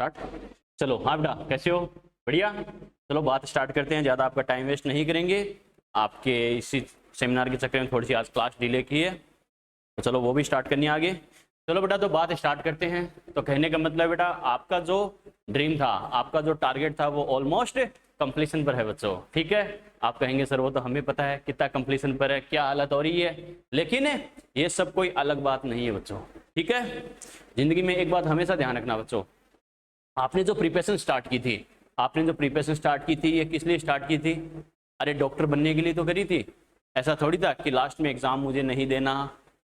Start. चलो हाँ बेटा, कैसे हो? बढ़िया। चलो बात स्टार्ट करते हैं, ज़्यादा आपका टाइम वेस्ट नहीं करेंगे। आपके इसी सेमिनार के चक्कर में थोड़ी सी आज क्लास डिले की है, तो चलो वो भी स्टार्ट करनी है आगे। चलो बेटा, तो बात स्टार्ट करते हैं। तो कहने का मतलब बेटा, आपका जो ड्रीम था, आपका जो टारगेट था, वो ऑलमोस्ट कंप्लीशन पर है बच्चों। ठीक है, आप कहेंगे सर वो तो हमें पता है कितना कंप्लीशन पर है, क्या हालत हो रही है, लेकिन ये सब कोई अलग बात नहीं है बच्चों। ठीक है, जिंदगी में एक बात हमेशा ध्यान रखना बच्चों, आपने जो प्रिपरेशन स्टार्ट की थी, आपने जो प्रिपरेशन स्टार्ट की थी, ये किस लिए स्टार्ट की थी? अरे डॉक्टर बनने के लिए तो करी थी। ऐसा थोड़ी था कि लास्ट में एग्जाम मुझे नहीं देना,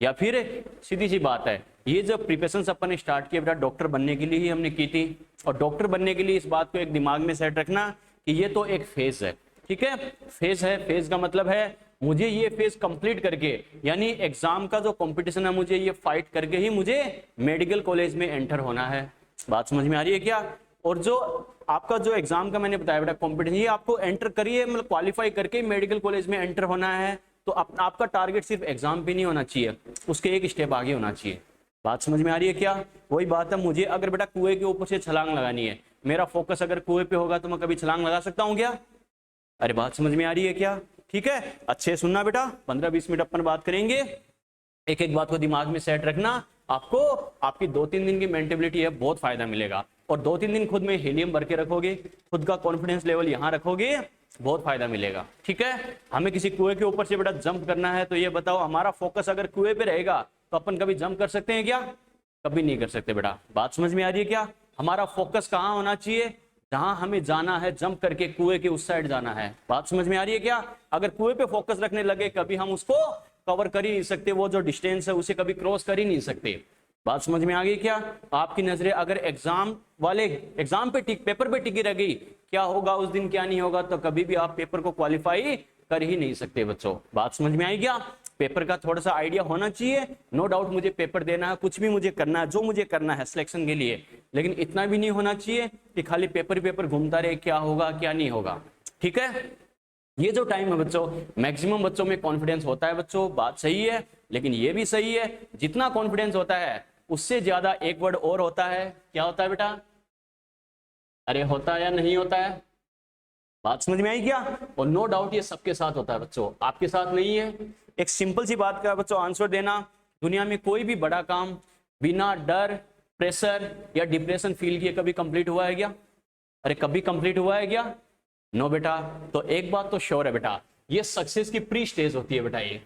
या फिर सीधी सी बात है, ये जो प्रिपरेशन अपन ने स्टार्ट किया बेटा, डॉक्टर बनने के लिए ही हमने की थी। और डॉक्टर बनने के लिए इस बात को एक दिमाग में सेट रखना कि ये तो एक फेज है। ठीक है, फेज है। फेज का मतलब है मुझे ये फेज कंप्लीट करके, यानी एग्जाम का जो कंपटीशन है, मुझे ये फाइट करके ही मुझे मेडिकल कॉलेज में एंटर होना है। बात समझ में आ रही है क्या? और जो आपका जो एग्जाम का मैंने बताया बेटा कंपटीशन, ये आपको एंटर करिए, मतलब क्वालिफाई करके मेडिकल कॉलेज में एंटर होना है। तो आपका टारगेट सिर्फ एग्जाम पे नहीं होना चाहिए, उसके एक स्टेप आगे होना चाहिए। बात समझ में आ रही है क्या? वही बात है, मुझे अगर बेटा कुएं के ऊपर से छलांग लगानी है, मेरा फोकस अगर कुएं पे होगा तो मैं कभी छलांग लगा सकता हूँ क्या? अरे बात समझ में आ रही है क्या? ठीक है, अच्छे सुनना बेटा, 15-20 मिनट अपन बात करेंगे। एक एक बात को दिमाग में सेट रखना, आपको आपकी 2-3 दिन की मेंटेबिलिटी है, बहुत फायदा मिलेगा। और 2-3 दिन खुद में हीलियम भर के रखोगे, खुद का कॉन्फिडेंस लेवल यहाँ रखोगे, बहुत फायदा मिलेगा। ठीक है, हमें किसी कुएं के ऊपर से बेटा जंप करना है, तो ये बताओ हमारा फोकस अगर कुएं पे रहेगा तो अपन कभी जंप कर सकते हैं क्या? कभी नहीं कर सकते बेटा। बात समझ में आ रही है क्या? हमारा फोकस कहाँ होना चाहिए? जहां हमें जाना है, जंप करके कुएं के उस साइड जाना है। बात समझ में आ रही है क्या? अगर कुएं पे फोकस रखने लगे, कभी हम उसको कवर कर ही नहीं सकते, वो जो डिस्टेंस है उसे कभी क्रॉस कर ही नहीं सकते। बात समझ में आ गई क्या? आपकी नजरें अगर एग्जाम पे पेपर पे टिकी रह गई, क्या होगा उस दिन क्या नहीं होगा, तो कभी भी आप पेपर को क्वालिफाई कर ही नहीं सकते बच्चों। बात समझ में आई क्या? पेपर का थोड़ा सा आइडिया होना चाहिए, नो डाउट मुझे पेपर देना है, कुछ भी मुझे करना है, जो मुझे करना है सिलेक्शन के लिए, लेकिन इतना भी नहीं होना चाहिए कि खाली पेपर घूमता रहे, क्या होगा क्या नहीं होगा। ठीक है, ये जो टाइम है बच्चों, मैक्सिमम बच्चों में कॉन्फिडेंस होता है बच्चों, बात सही है, लेकिन ये भी सही है, जितना कॉन्फिडेंस होता है उससे ज्यादा एक वर्ड और होता है। क्या होता है बेटा? अरे होता है या नहीं होता है? बात समझ में आई क्या? और नो डाउट ये सबके साथ होता है बच्चों, आपके साथ नहीं है। एक सिंपल सी बात का बच्चों आंसर देना, दुनिया में कोई भी बड़ा काम बिना डर, प्रेशर या डिप्रेशन फील किए कभी कंप्लीट हुआ है क्या? अरे कभी कंप्लीट हुआ है क्या? नो बेटा। तो एक बात तो श्योर है बेटा, ये सक्सेस की प्री स्टेज होती है बेटा। ये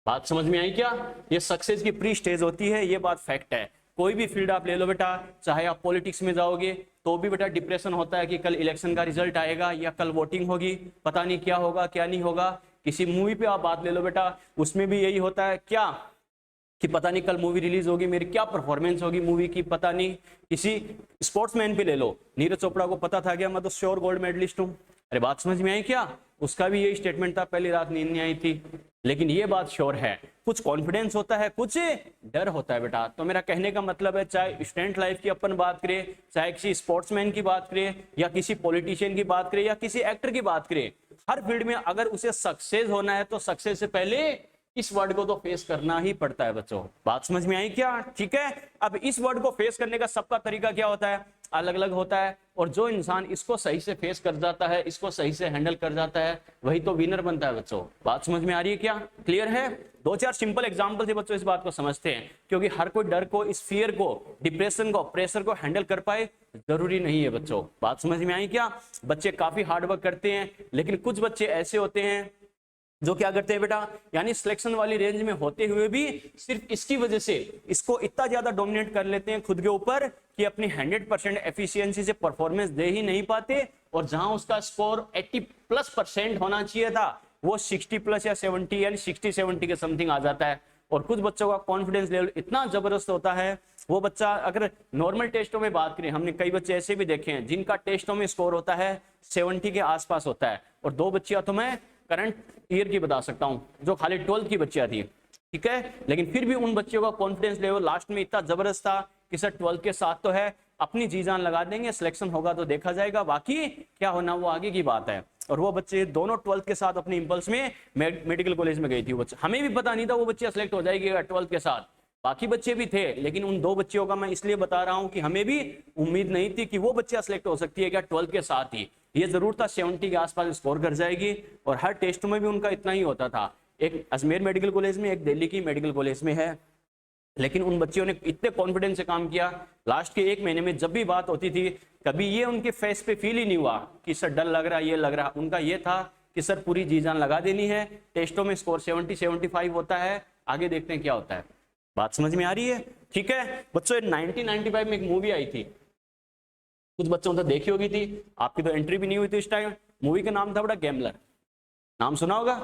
बात समझ में आई क्या? ये सक्सेस की प्री स्टेज होती है, ये बात फैक्ट है। कोई भी फील्ड आप ले लो बेटा, चाहे आप पॉलिटिक्स में जाओगे तो भी बेटा डिप्रेशन होता है कि कल इलेक्शन का रिजल्ट आएगा या कल वोटिंग होगी, पता नहीं क्या होगा क्या नहीं होगा। किसी मूवी पे आप बात ले लो बेटा, उसमें भी यही होता है क्या, कि पता नहीं कल मूवी रिलीज होगी, मेरी क्या परफॉर्मेंस होगी मूवी की, पता नहीं। किसी स्पोर्ट्समैन पे ले लो, नीरज चोपड़ा को पता था क्या मैं तो श्योर गोल्ड मेडलिस्ट हूँ? अरे बात समझ में आई क्या? उसका भी यही स्टेटमेंट था, पहली रात नींद नहीं आई थी। लेकिन ये बात श्योर है, कुछ कॉन्फिडेंस होता है, कुछ डर होता है बेटा। तो मेरा कहने का मतलब है, चाहे स्टूडेंट लाइफ की अपन बात करें, चाहे किसी स्पोर्ट्समैन की बात करें, या किसी पॉलिटिशियन की बात करें, या किसी एक्टर की बात करें, हर फील्ड में अगर उसे सक्सेस होना है तो सक्सेस से पहले इस वर्ड को तो फेस करना ही पड़ता है बच्चों। बात समझ में आई क्या? ठीक है, अब इस वर्ड को फेस करने का सबका तरीका क्या होता है? अलग अलग होता है। और जो इंसान इसको सही से फेस कर जाता है, इसको सही से हैंडल कर जाता है, वही तो विनर बनता है बच्चों। बात समझ में आ रही है क्या? क्लियर है? 2-4 सिंपल एग्जांपल से बच्चों इस बात को समझते हैं, क्योंकि हर कोई डर को, इस फियर को, डिप्रेशन को, प्रेशर को हैंडल कर पाए जरूरी नहीं है बच्चों। बात समझ में आई क्या? बच्चे काफी हार्डवर्क करते हैं, लेकिन कुछ बच्चे ऐसे होते हैं जो क्या करते हैं बेटा, यानी सिलेक्शन वाली रेंज में होते हुए भी सिर्फ इसकी वजह से इसको इतना ज्यादा डोमिनेट कर लेते हैं खुद के ऊपर कि अपनी 100% एफिशिएंसी से परफॉर्मेंस दे ही नहीं पाते, और जहां उसका स्कोर 80+% होना चाहिए था, वो 60+ या 70 यानी 60-70 के समथिंग आ जाता है। और कुछ बच्चों का कॉन्फिडेंस लेवल इतना जबरदस्त होता है, वो बच्चा अगर नॉर्मल टेस्टों में बात करें, हमने कई बच्चे ऐसे भी देखे हैं जिनका टेस्टों में स्कोर होता है 70 के आसपास होता है। और 2 बच्चियां तो मैं करंट ईयर की बता सकता हूं, जो खाली 12th की बच्चियां थी। ठीक है, लेकिन फिर भी उन बच्चों का कॉन्फिडेंस लेवल लास्ट में इतना जबरदस्त था कि सर 12th के साथ तो है, अपनी जी जान लगा देंगे, सिलेक्शन होगा तो देखा जाएगा, बाकी क्या होना वो आगे की बात है। और वो बच्चे दोनों 12th के साथ अपने इंपल्स में मेडिकल कॉलेज में गई थी। वो बच्चे, हमें भी पता नहीं था वो बच्चियां सिलेक्ट हो जाएगी 12th के साथ, बाकी बच्चे भी थे, लेकिन उन 2 बच्चियों का मैं इसलिए बता रहा हूं कि हमें भी उम्मीद नहीं थी कि वो बच्चियां सिलेक्ट हो सकती है क्या 12th के साथ ही। ये जरूर था 70 के आसपास स्कोर कर जाएगी, और हर टेस्ट में भी उनका इतना ही होता था। एक अजमेर मेडिकल कॉलेज में, एक दिल्ली की मेडिकल कॉलेज में है, लेकिन उन बच्चियों ने इतने कॉन्फिडेंस से काम किया। लास्ट के 1 महीने में जब भी बात होती थी, कभी ये उनके फेस पे फील ही नहीं हुआ कि सर डर लग रहा, ये लग रहा। उनका ये था कि सर पूरी जी जान लगा देनी है। टेस्टों में स्कोर 70-75 होता है, आगे देखते हैं क्या होता है। बात समझ में आ रही है? ठीक है बच्चों, 1995 में एक मूवी आई थी, कुछ बच्चों तो देखी होगी थी, आपकी तो एंट्री भी नहीं हुई थी इस टाइम। मूवी का नाम था बड़ा गैम्बलर, नाम सुना होगा।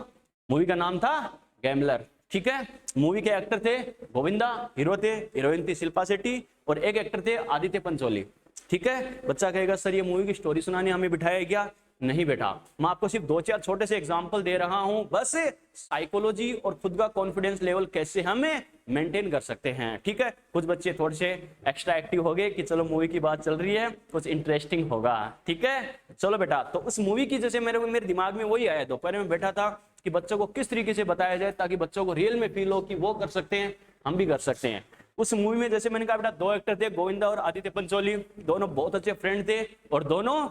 मूवी का नाम था गैम्बलर, ठीक है। मूवी के एक्टर थे गोविंदा, हीरो थे, हीरोइन थी शिल्पा शेट्टी, और एक एक्टर थे आदित्य पंचोली, ठीक है। बच्चा कहेगा सर ये मूवी की स्टोरी सुनाने हमें बिठाया क्या? नहीं बेटा, मैं आपको सिर्फ 2-4 छोटे से एग्जांपल दे रहा हूं, बस साइकोलॉजी और खुद का कॉन्फिडेंस लेवल कैसे हमें मेंटेन कर सकते हैं, ठीक है। कुछ बच्चे थोड़े से एक्स्ट्रा एक्टिव हो गए कि चलो मूवी की बात चल रही है, कुछ इंटरेस्टिंग होगा, ठीक है। चलो बेटा, तो उस मूवी की जैसे मेरे दिमाग में वही आया, दोपहर में बैठा था कि बच्चों को किस तरीके से बताया जाए ताकि बच्चों को रियल में फील हो कि वो कर सकते हैं, हम भी कर सकते हैं। उस मूवी में जैसे मैंने कहा बेटा, 2 एक्टर थे, गोविंदा और आदित्य पंचोली, दोनों बहुत अच्छे फ्रेंड थे और दोनों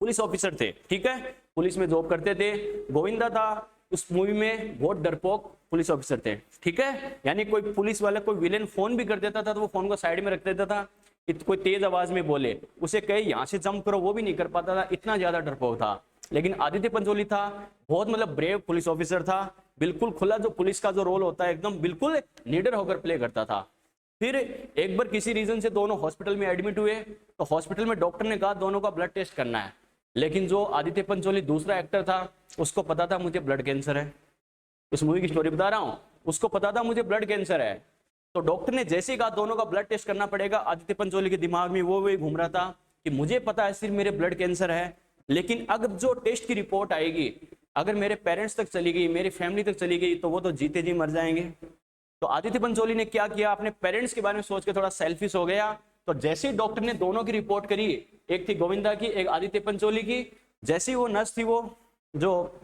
पुलिस ऑफिसर थे, ठीक है। पुलिस में जॉब करते थे। गोविंदा था उस मूवी में बहुत डरपोक पुलिस ऑफिसर थे, ठीक है। यानी कोई पुलिस वाला, कोई विलेन फोन भी कर देता था तो वो फोन को साइड में रख देता था। कोई तेज आवाज में बोले, उसे कहे यहाँ से जंप करो, वो भी नहीं कर पाता था, इतना ज्यादा डरपोक था। लेकिन आदित्य पंचोली था बहुत मतलब ब्रेव पुलिस ऑफिसर था, बिल्कुल खुला जो पुलिस का जो रोल होता है एकदम बिल्कुल निडर होकर प्ले करता था। फिर एक बार किसी रीजन से दोनों हॉस्पिटल में एडमिट हुए, तो हॉस्पिटल में डॉक्टर ने कहा दोनों का ब्लड टेस्ट करना है। लेकिन जो आदित्य पंचोली दूसरा एक्टर था, उसको पता था मुझे ब्लड कैंसर है। इस मूवी की स्टोरी बता रहा हूं, उसको पता था मुझे ब्लड कैंसर है। तो डॉक्टर ने जैसे ही कहा दोनों का ब्लड टेस्ट करना पड़ेगा, आदित्य पंचोली के दिमाग में वो वही घूम रहा था कि मुझे पता है सिर्फ मेरे ब्लड कैंसर है, लेकिन अगर जो टेस्ट की रिपोर्ट आएगी अगर मेरे पेरेंट्स तक चली गई, मेरी फैमिली तक चली गई, तो वो तो जीते जी मर जाएंगे। तो आदित्य पंचोली ने क्या किया, अपने पेरेंट्स के बारे में सोच के थोड़ा सेल्फिश हो गया। तो जैसे ही डॉक्टर ने दोनों की रिपोर्ट करी, एक थी गोविंदा की, एक आदित्य पंचोली की, जैसे ही वो नर्स थी, वो जो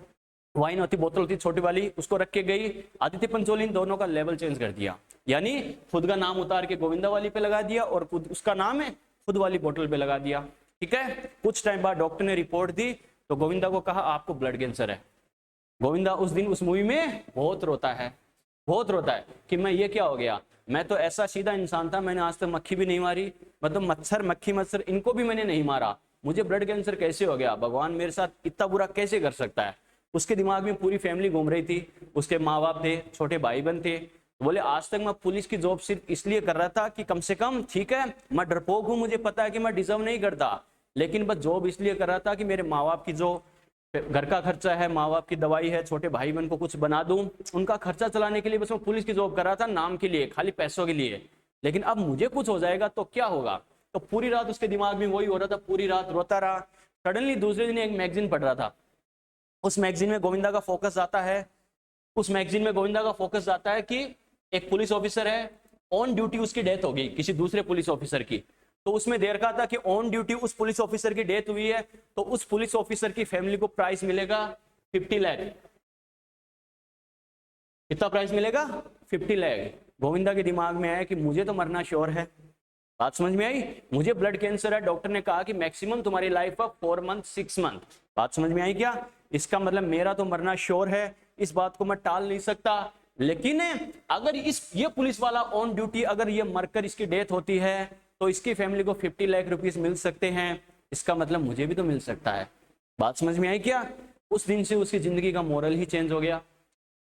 वाइन होती बोतल होती छोटी वाली, उसको रख के गई, आदित्य पंचोली ने दोनों का लेवल चेंज कर दिया। यानी खुद का नाम उतार के गोविंदा वाली पे लगा दिया और खुद उसका नाम है खुद वाली बोतल पे लगा दिया, ठीक है। कुछ टाइम बाद डॉक्टर ने रिपोर्ट दी तो गोविंदा को कहा आपको ब्लड कैंसर है। गोविंदा उस दिन उस मूवी में बहुत रोता है, बहुत रोता है कि मैं ये क्या हो गया, मैं तो ऐसा सीधा इंसान था, मैंने आज तक मक्खी भी नहीं मारी, मतलब मच्छर मक्खी मच्छर इनको भी मैंने नहीं मारा, मुझे ब्लड कैंसर कैसे हो गया, भगवान मेरे साथ इतना बुरा कैसे कर सकता है। उसके दिमाग में पूरी फैमिली घूम रही थी, उसके माँ बाप थे, छोटे भाई बहन थे। बोले आज तक मैं पुलिस की जॉब सिर्फ इसलिए कर रहा था कि कम से कम ठीक है मैं डरपोक हूँ, मुझे पता है कि मैं डिजर्व नहीं करता, लेकिन बस जॉब इसलिए कर रहा था कि मेरे माँ बाप की जो घर का खर्चा है, माँ बाप की दवाई है, छोटे भाई बहन को कुछ बना दूं, उनका खर्चा चलाने के लिए बस मैं पुलिस की जॉब कर रहा था, नाम के लिए, खाली पैसों के लिए। लेकिन अब मुझे कुछ हो जाएगा तो क्या होगा। तो पूरी रात उसके दिमाग में वही हो रहा था, पूरी रात रोता रहा। सडनली दूसरे दिन एक मैगजीन पढ़ रहा था, उस मैगजीन में गोविंदा का फोकस आता है, उस मैगजीन में गोविंदा का फोकस आता है कि एक पुलिस ऑफिसर है, ऑन ड्यूटी उसकी डेथ हो गई किसी दूसरे पुलिस ऑफिसर की। तो उसमें देर का था कि ऑन ड्यूटी उस पुलिस ऑफिसर की डेथ हुई है, तो उस पुलिस ऑफिसर की फैमिली को प्राइस मिलेगा 50 लाख। कितना प्राइस मिलेगा? 50 लाख। गोविंदा के दिमाग में आया कि मुझे तो मरना श्योर है, बात समझ में आई, मुझे ब्लड कैंसर है, डॉक्टर ने कहा कि मैक्सिमम तुम्हारी लाइफ का 4 मंथ 6 मंथ, बात समझ में आई क्या। इसका मतलब मेरा तो मरना श्योर है, इस बात को मैं टाल नहीं सकता। लेकिन अगर ये पुलिस वाला ऑन ड्यूटी अगर ये मरकर इसकी डेथ होती है तो इसकी फैमिली को 50 लाख रुपीस मिल सकते हैं, इसका मतलब मुझे भी तो मिल सकता है, बात समझ में आई क्या। उस दिन से उसकी जिंदगी का मोरल ही चेंज हो गया।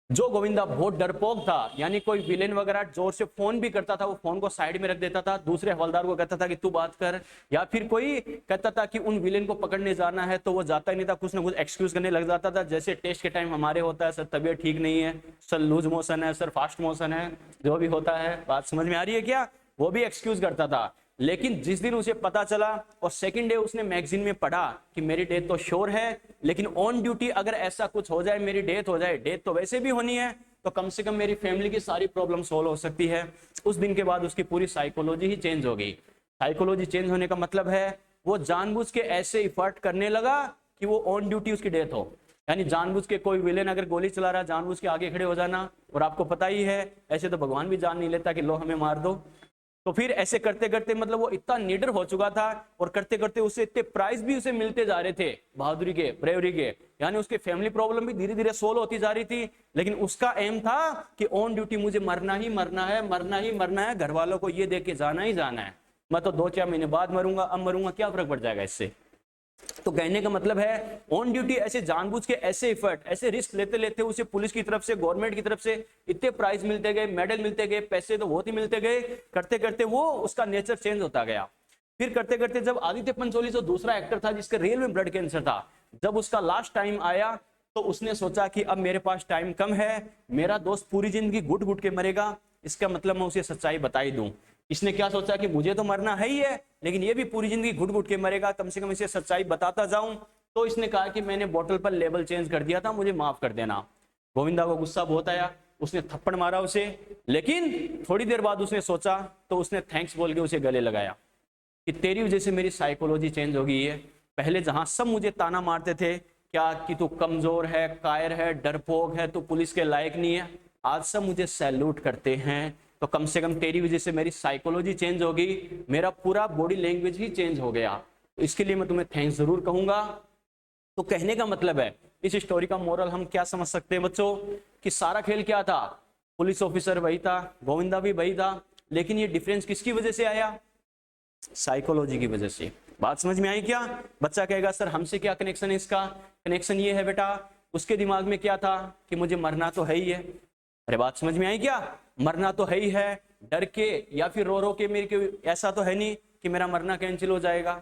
जो गोविंदा बहुत डरपोक था, यानी कोई विलेन वगैरह जोर से फोन भी करता था, वो फोन को साइड में रख देता था, दूसरे हवलदार को कहता था कि तू बात कर, या फिर कोई कहता था कि उन विलेन को पकड़ने जाना है तो वो जाता ही नहीं था, कुछ ना कुछ एक्सक्यूज करने लग जाता था। जैसे टेस्ट के टाइम हमारे होता है, सर तबीयत ठीक नहीं है, सर लूज मोशन है, सर फास्ट मोशन है, जो भी होता है, बात समझ में आ रही है क्या, वो भी एक्सक्यूज करता था। लेकिन जिस दिन उसे पता चला और सेकंड डे उसने मैगजीन में पढ़ा कि मेरी डेथ तो श्योर है, लेकिन ऑन ड्यूटी अगर ऐसा कुछ हो जाए, मेरी डेथ हो जाए, डेथ तो वैसे भी होनी है, तो कम से कम मेरी फैमिली की सारी प्रॉब्लम सॉल्व हो सकती है। उस दिन के बाद उसकी पूरी साइकोलॉजी ही चेंज हो गई। साइकोलॉजी चेंज होने का मतलब है वो जानबूझ के ऐसे इफर्ट करने लगा कि वो ऑन ड्यूटी उसकी डेथ हो। यानी जानबूझ के कोई विलेन अगर गोली चला रहा है, जानबूझ के आगे खड़े हो जाना, और आपको पता ही है ऐसे तो भगवान भी जान नहीं लेता कि लो हमें मार दो। तो फिर ऐसे करते करते मतलब वो इतना निडर हो चुका था, और करते करते उसे इतने प्राइज भी उसे मिलते जा रहे थे बहादुरी के, ब्रेवरी के, यानी उसके फैमिली प्रॉब्लम भी धीरे धीरे सोल्व होती जा रही थी। लेकिन उसका एम था कि ऑन ड्यूटी मुझे मरना ही मरना है, मरना ही मरना है, घर वालों को ये देख के जाना ही जाना है। मैं तो 2-4 महीने बाद मरूंगा, अब मरूंगा क्या फर्क पड़ जाएगा इससे। तो कहने का मतलब है ऑन ड्यूटी ऐसे जानबूझ के ऐसे एफर्ट, ऐसे रिस्क लेते लेते उसे पुलिस की तरफ से, गवर्नमेंट की तरफ से इतने प्राइज मिलते गए, मेडल मिलते गए, पैसे तो बहुत ही मिलते गए। करते करते वो उसका नेचर चेंज होता गया। फिर करते करते जब आदित्य पंचोली जो दूसरा एक्टर था जिसके रियल में ब्लड कैंसर था, जब उसका लास्ट टाइम आया तो उसने सोचा कि अब मेरे पास टाइम कम है, मेरा दोस्त पूरी जिंदगी घुट घुट के मरेगा, इसका मतलब मैं उसे सच्चाई बता ही दूं। इसने क्या सोचा कि मुझे तो मरना है ही है, लेकिन ये भी पूरी जिंदगी घुट घुट के मरेगा, कम से कम इसे सच्चाई बताता जाऊं। तो इसने कहा कि मैंने बोतल पर लेबल चेंज कर दिया था, मुझे माफ कर देना। गोविंदा को गुस्सा बहुत आया, उसने थप्पड़ मारा उसे, लेकिन थोड़ी देर बाद उसने सोचा तो उसने थैंक्स बोल के उसे गले लगाया कि तेरी वजह से मेरी साइकोलॉजी चेंज हो गई है। पहले जहां सब मुझे ताना मारते थे क्या कि तू कमजोर है, कायर है, डरपोक है, तू पुलिस के लायक नहीं है, आज सब मुझे सैल्यूट करते हैं। तो कम से कम तेरी वजह से मेरी साइकोलॉजी चेंज होगी, मेरा पूरा बॉडी लैंग्वेज ही चेंज हो गया, तो इसके लिए मैं तुम्हें थैंक्स जरूर कहूंगा। तो कहने का मतलब है इस स्टोरी का मोरल हम क्या समझ सकते हैं बच्चों, कि सारा खेल क्या था, पुलिस ऑफिसर वही था, गोविंदा भी वही था, लेकिन ये डिफरेंस किसकी वजह से आया, साइकोलॉजी की वजह से। बात समझ में आई क्या? बच्चा कहेगा सर हमसे क्या कनेक्शन है इसका? कनेक्शन ये है बेटा, उसके दिमाग में क्या था कि मुझे मरना तो है ही है। अरे बात समझ में आई क्या? मरना तो है ही है, डर के या फिर रो रो के मेरे के ऐसा तो है नहीं कि मेरा मरना कैंसिल हो जाएगा।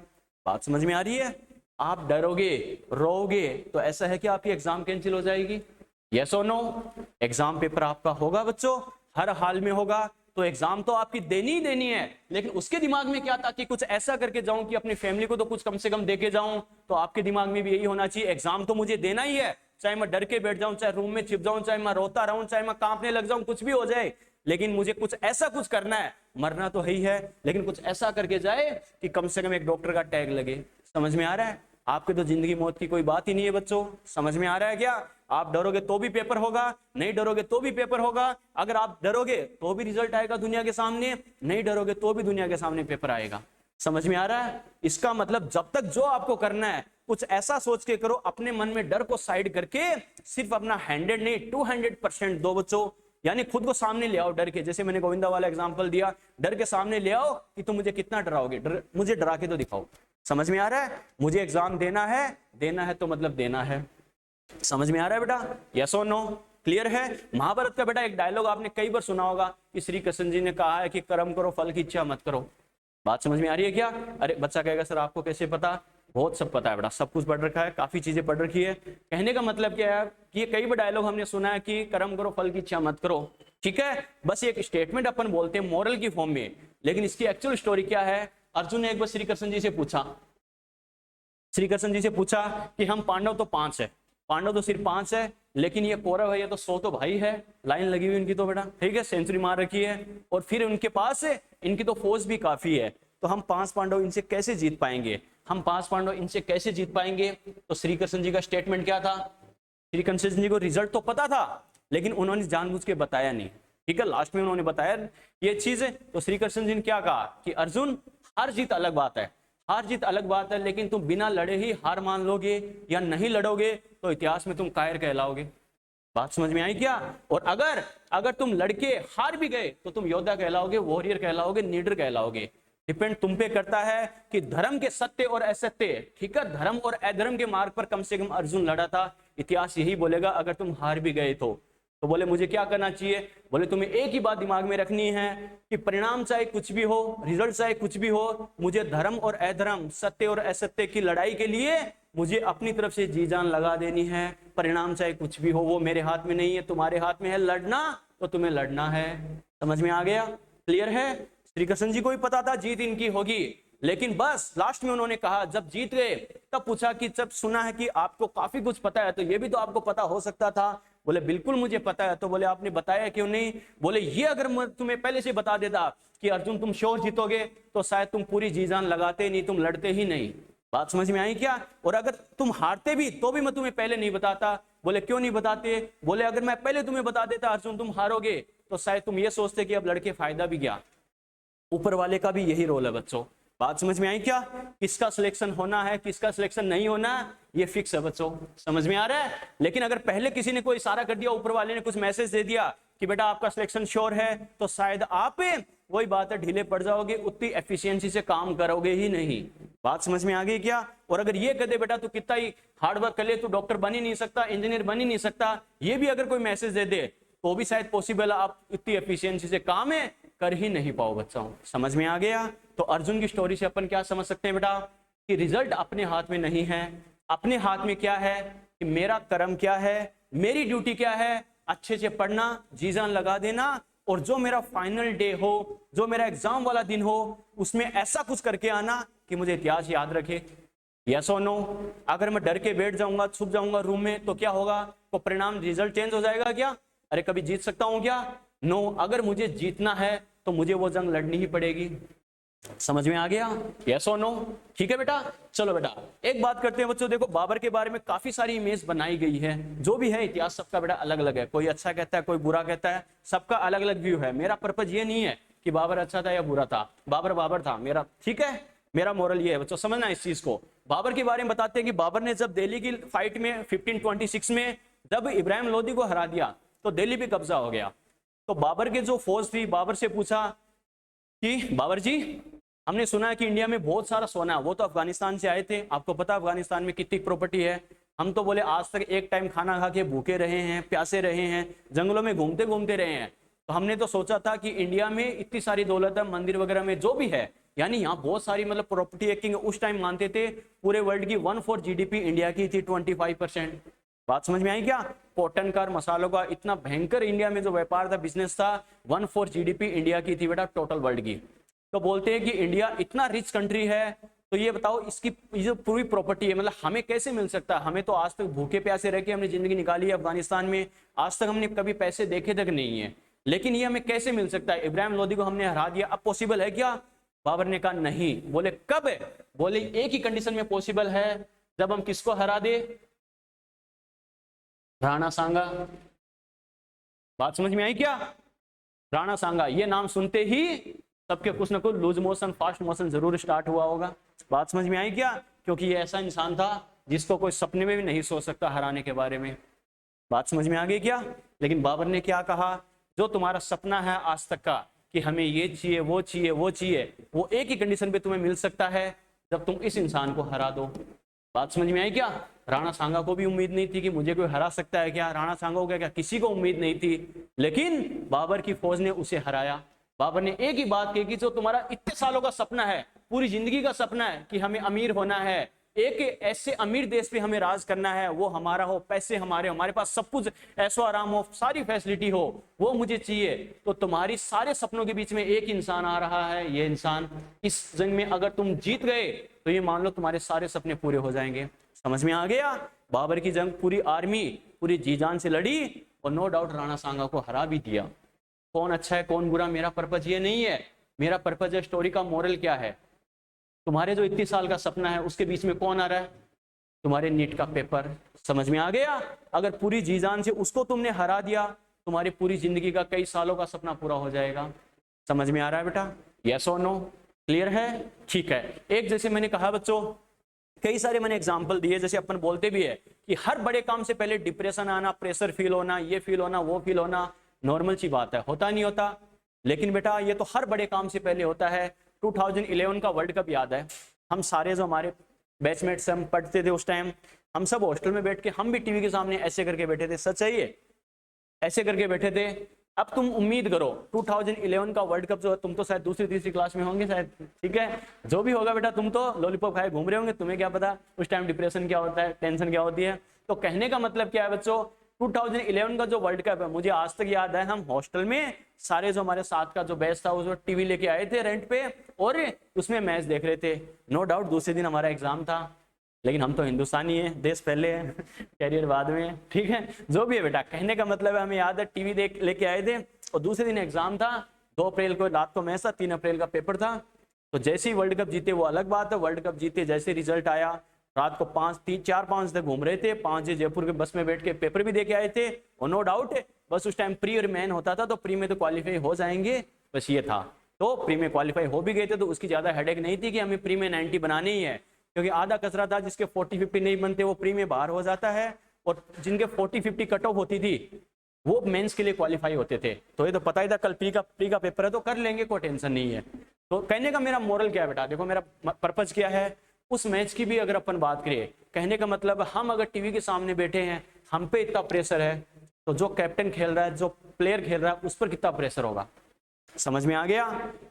बात समझ में आ रही है? आप डरोगे, रोओगे तो ऐसा है कि आपकी एग्जाम कैंसिल हो जाएगी? यस और नो? एग्जाम पेपर आपका होगा बच्चों, हर हाल में होगा, तो एग्जाम तो आपकी देनी ही देनी है, लेकिन उसके दिमाग में क्या था कि कुछ ऐसा करके जाऊं कि अपनी फैमिली को तो कुछ कम से कम देके जाऊं। तो आपके दिमाग में भी यही होना चाहिए, एग्जाम तो मुझे देना ही है, चाहे मैं डर के बैठ जाऊं, चाहे रूम में छिप जाऊं, चाहे मैं रोता रहूं, चाहे मैं कांपने लग जाऊं, कुछ भी हो जाए, लेकिन मुझे कुछ ऐसा कुछ करना है। मरना तो है ही है, लेकिन कुछ ऐसा करके जाए कि कम से कम एक डॉक्टर का टैग लगे। समझ में आ रहा है? आपके तो जिंदगी मौत की कोई बात ही नहीं है बच्चों। समझ में आ रहा है क्या? आप डरोगे तो भी पेपर होगा, नहीं डरोगे तो भी पेपर होगा। अगर आप डरोगे तो भी रिजल्ट आएगा दुनिया के सामने, नहीं डरोगे तो भी दुनिया के सामने पेपर आएगा। समझ में आ रहा है? इसका मतलब जब तक जो आपको करना है कुछ ऐसा सोच के करो, अपने मन में डर को साइड करके सिर्फ अपना 100 नहीं 200% दो बच्चों। यानी खुद को सामने ले आओ डर के, जैसे मैंने गोविंदा वाला एग्जांपल दिया, डर के सामने ले आओ कि तुम मुझे कितना डराओगे, मुझे डरा के तो दिखाओ। समझ में आ रहा है? मुझे एग्जाम देना है तो मतलब देना है। समझ में आ रहा है बेटा? यस और नो? क्लियर है? महाभारत का बेटा एक डायलॉग आपने कई बार सुना होगा कि श्री कृष्ण जी ने कहा है कि कर्म करो फल की इच्छा मत करो। बात समझ में आ रही है क्या? अरे बच्चा कहेगा सर आपको कैसे पता? बहुत सब पता है बेटा, सब कुछ पढ़ रखा है, काफी चीजें पढ़ रखी है। कहने का मतलब क्या है कि ये कई बार डायलॉग हमने सुना है कि कर्म करो फल की इच्छा मत करो, ठीक है? बस एक स्टेटमेंट अपन बोलते हैं मॉरल की फॉर्म में, लेकिन इसकी एक्चुअल स्टोरी क्या है? अर्जुन ने एक बार श्री कृष्ण जी से पूछा, श्री कृष्ण जी से पूछा कि हम पांडव तो 5 है, पांडव तो सिर्फ 5 है, लेकिन ये कौरव है, ये तो 100 तो भाई है, लाइन लगी हुई इनकी तो बेटा, ठीक है, सेंचुरी मार रखी है, और फिर उनके पास इनकी तो फौज भी काफी है, तो हम 5 पांडव इनसे कैसे जीत पाएंगे? हम 5 पांडव इनसे कैसे जीत पाएंगे? तो श्री कृष्ण जी का स्टेटमेंट क्या था? श्री कृष्ण जी को रिजल्ट तो पता था, लेकिन उन्होंने जानबूझ के बताया नहीं, ठीक है? लास्ट में उन्होंने बताया ये चीज है। तो श्री कृष्ण जी ने क्या कहा कि अर्जुन हार जीत अलग बात है, हार जीत अलग बात है, लेकिन तुम बिना लड़े ही हार मान लोगे या नहीं लड़ोगे तो इतिहास में तुम कायर कहलाओगे। बात समझ में आई क्या? और अगर तुम लड़के हार भी गए तो तुम योद्धा कहलाओगे, वॉरियर कहलाओगे, लीडर कहलाओगे। डिपेंड तुम पे करता है कि धर्म के सत्य और असत्य, ठीक है, धर्म और अधर्म के मार्ग पर कम से कम अर्जुन लड़ा था। इतिहास यही बोलेगा अगर तुम हार भी गए तो बोले मुझे क्या करना चाहिए? बोले तुम्हें एक ही बात दिमाग में रखनी है कि परिणाम चाहे कुछ भी हो, रिजल्ट चाहे कुछ भी हो, मुझे धर्म और अधर्म, सत्य और असत्य की लड़ाई के लिए मुझे अपनी तरफ से जी जान लगा देनी है। परिणाम चाहे कुछ भी हो वो मेरे हाथ में नहीं है, तुम्हारे हाथ में है। लड़ना तो तुम्हें लड़ना है। समझ में आ गया? क्लियर है? श्री कृष्ण जी को भी पता था जीत इनकी होगी, लेकिन बस लास्ट में उन्होंने कहा जब जीत गए तब पूछा कि जब सुना है कि आपको काफी कुछ पता है तो ये भी तो आपको पता हो सकता था। बोले बिल्कुल मुझे पता है। तो बोले आपने बताया क्यों नहीं? बोले ये अगर मैं तुम्हें पहले से बता देता कि अर्जुन तुम श्योर जीतोगे तो शायद तुम पूरी जी जान लगाते नहीं, तुम लड़ते ही नहीं। बात समझ में आई क्या? और अगर तुम हारते भी तो भी मैं तुम्हें पहले नहीं बताता। बोले क्यों नहीं बताते? बोले अगर मैं पहले तुम्हें बता देता अर्जुन तुम हारोगे तो शायद तुम ये सोचते कि अब लड़के फायदा भी क्या। ऊपर वाले का भी यही रोल है बच्चों। बात समझ में आई क्या? किसका सिलेक्शन होना है किसका सिलेक्शन नहीं होना ये फिक्स है बच्चों, समझ में आ रहा है। लेकिन अगर पहले किसी ने कोई इशारा कर दिया, ऊपर वाले ने कुछ मैसेज दे दिया कि बेटा आपका सिलेक्शन श्योर है, तो शायद आप वही बात है ढीले पड़ जाओगे, उतनी एफिशिएंसी से काम करोगे ही नहीं। बात समझ में आ गई क्या? और अगर ये कह दे बेटा तू कितना ही हार्डवर्क कर ले तू डॉक्टर बन ही नहीं सकता, इंजीनियर बन ही नहीं सकता, ये भी अगर कोई मैसेज दे दे तो भी शायद पॉसिबल है आप इतनी एफिशिएंसी से काम कर ही नहीं पाओ बच्चों। समझ में आ गया? तो अर्जुन की स्टोरी से अपन क्या समझ सकते हैं बेटा कि रिजल्ट अपने हाथ में नहीं है। अपने हाथ में क्या है कि मेरा कर्म क्या है, मेरी ड्यूटी क्या है, अच्छे से पढ़ना, जी जान लगा देना, और जो मेरा फाइनल डे हो, जो मेरा एग्जाम वाला दिन हो, उसमें ऐसा कुछ करके आना कि मुझे इतिहास याद रखे। यस और नो? अगर मैं डर के बैठ जाऊंगा, छुप जाऊंगा रूम में, तो क्या होगा? तो परिणाम रिजल्ट चेंज हो जाएगा क्या? अरे कभी जीत सकता हूं क्या? नो। अगर मुझे जीतना है तो मुझे वो जंग लड़नी ही पड़ेगी। समझ में आ गया? यस और नो? ठीक है बेटा। चलो बेटा एक बात करते हैं बच्चों, देखो बाबर के बारे में काफी सारी इमेज बनाई गई है, जो भी है इतिहास सबका बेटा अलग अलग है, कोई अच्छा कहता है कोई बुरा कहता है, सबका अलग अलग व्यू है। मेरा पर्पज ये नहीं है कि बाबर अच्छा था या बुरा था, बाबर था मेरा, ठीक है। मेरा मोरल ये है बच्चों, समझना इस चीज को। बाबर के बारे में बताते हैं कि बाबर ने जब दिल्ली की फाइट में 1526 में जब इब्राहिम लोदी को हरा दिया तो दिल्ली पे कब्जा हो गया। तो बाबर के जो फौज थी, बाबर से पूछा कि बाबर जी हमने सुना है कि इंडिया में बहुत सारा सोना है, वो तो अफगानिस्तान से आए थे, आपको पता है अफगानिस्तान में कितनी प्रॉपर्टी है, हम तो बोले आज तक एक टाइम खाना खा के भूखे रहे हैं, प्यासे रहे हैं, जंगलों में घूमते घूमते रहे हैं, तो हमने तो सोचा था कि इंडिया में इतनी सारी दौलत है, मंदिर वगैरह में जो भी है, यानी यहाँ बहुत सारी मतलब प्रॉपर्टी है। उस टाइम मानते थे पूरे वर्ल्ड की 1/4 जीडीपी इंडिया की थी, 25%। बात समझ में आई क्या? कॉटन का, मसालों का इतना भयंकर इंडिया में जो व्यापार था, बिजनेस था, 1/4 जीडीपी इंडिया की थी बेटा टोटल वर्ल्ड की। तो बोलते हैं कि इंडिया इतना रिच कंट्री है, तो ये बताओ इसकी जो पूरी प्रॉपर्टी है मतलब हमें कैसे मिल सकता है? हमें तो आज तक भूखे प्यासे रह के हमने जिंदगी निकाली है अफगानिस्तान में, आज तक हमने कभी पैसे देखे तक नहीं है, लेकिन ये हमें कैसे मिल सकता है? इब्राहिम लोदी को हमने हरा दिया, अब पॉसिबल है क्या? बाबर ने कहा नहीं। बोले कब है? बोले एक ही कंडीशन में पॉसिबल है, जब हम किसको हरा दे? राणा सांगा। बात समझ में आई क्या? राणा सांगा, ये नाम सुनते ही सबके कुछ ना कुछ लूज मोशन फास्ट मोशन जरूर स्टार्ट हुआ होगा। बात समझ में आई क्या? क्योंकि ये ऐसा इंसान था जिसको कोई सपने में भी नहीं सोच सकता हराने के बारे में। बात समझ में आ गई क्या? लेकिन बाबर ने क्या कहा? जो तुम्हारा सपना है आज तक का कि हमें ये चाहिए वो चाहिए वो चाहिए, वो एक ही कंडीशन पे तुम्हें मिल सकता है, जब तुम इस इंसान को हरा दो। बात समझ में आई क्या? राणा सांगा को भी उम्मीद नहीं थी कि मुझे कोई हरा सकता है क्या, राणा सांगा को क्या किसी को उम्मीद नहीं थी, लेकिन बाबर की फौज ने उसे हराया। बाबर ने एक ही बात कही कि जो तुम्हारा इतने सालों का सपना है, पूरी जिंदगी का सपना है कि हमें अमीर होना है, एक ऐसे अमीर देश पे हमें राज करना है, वो हमारा हो, पैसे हमारे, हमारे पास सब कुछ ऐसो आराम हो, सारी फैसिलिटी हो, वो मुझे चाहिए। तो तुम्हारी सारे सपनों के बीच में एक इंसान आ रहा है, ये इंसान, इस जंग में अगर तुम जीत गए तो ये मान लो तुम्हारे सारे सपने पूरे हो जाएंगे। समझ में आ गया? बाबर की जंग पूरी आर्मी पूरी जी जान से लड़ी और नो डाउट राणा सांगा को हरा भी दिया। कौन अच्छा है कौन बुरा मेरा पर्पज ये नहीं है, मेरा पर्पज है स्टोरी का मोरल क्या है। तुम्हारे जो इतने साल का सपना है उसके बीच में कौन आ रहा है? तुम्हारे नीट का पेपर। समझ में आ गया? अगर पूरी जी जान से उसको तुमने हरा दिया, तुम्हारी पूरी जिंदगी का कई सालों का सपना पूरा हो जाएगा। समझ में आ रहा है बेटा? यस और नो? क्लियर है? ठीक है। एक जैसे मैंने कहा बच्चों, कई सारे मैंने एग्जाम्पल दिए, जैसे अपन बोलते भी है कि हर बड़े काम से पहले डिप्रेशन आना, प्रेशर फील होना, ये फील होना, वो फील होना नॉर्मल सी बात है, होता नहीं होता? लेकिन बेटा ये तो हर बड़े काम से पहले होता है। 2011 का वर्ल्ड कप याद है, हम सारे जो हमारे बैचमेट्स हम पढ़ते थे उस टाइम, हम सब हॉस्टल में बैठ के हम भी टीवी के सामने ऐसे करके बैठे थे, सच है ये, ऐसे करके बैठे थे। अब तुम उम्मीद करो 2011 का वर्ल्ड कप जो है, तुम तो शायद दूसरी तीसरी क्लास में होंगे शायद, ठीक है, जो भी होगा बेटा तुम तो लॉलीपॉप खाए घूम रहे होंगे, तुम्हें क्या पता उस टाइम डिप्रेशन क्या होता है, टेंशन क्या होती है। तो कहने का मतलब क्या है बच्चों, 2011 का जो वर्ल्ड कप है, मुझे आज तक याद है, हम हॉस्टल में सारे जो हमारे साथ का जो बैच था उस टीवी लेके आए थे रेंट पे और उसमें मैच देख रहे थे। नो डाउट दूसरे दिन हमारा एग्जाम था, लेकिन हम तो हिंदुस्तानी है, देश पहले है कैरियर बाद में, ठीक है, जो भी है बेटा। कहने का मतलब है हमें याद है टीवी देख लेके आए थे और दूसरे दिन एग्जाम था। 2 अप्रैल को रात को मैच था, 3 अप्रैल का पेपर था। तो जैसे ही वर्ल्ड कप जीते वो अलग बात है, वर्ल्ड कप जीते जैसे रिजल्ट आया, रात को 4-5 तक घूम रहे थे, 5 बजे जयपुर के बस में बैठ के पेपर भी दे के आए थे, और नो डाउट बस उस टाइम प्री और मेन होता था, तो प्री में तो क्वालिफाई हो जाएंगे, बस ये था। तो प्री में क्वालिफाई हो भी गए थे, तो उसकी ज्यादा हेडेक नहीं थी कि हमें प्री में 90 बनानी ही है, क्योंकि आधा कचरा था, जिसके 40-50 नहीं बनते वो प्री में बाहर हो जाता है, और जिनके 40-50 कट ऑफ होती थी वो मेंस के लिए क्वालिफाई होते थे। तो ये तो पता ही था कल प्री का पेपर है, तो कर लेंगे, कोई टेंशन नहीं है। तो कहने का मेरा मोरल क्या है बेटा, देखो मेरा पर्पज क्या है, उस मैच की भी अगर अपन बात करें, कहने का मतलब हम अगर टीवी के सामने बैठे हैं, हम पे इतना प्रेशर है, तो जो कैप्टन खेल रहा है, जो प्लेयर खेल रहा है, उस पर कितना प्रेशर होगा। समझ में आ गया।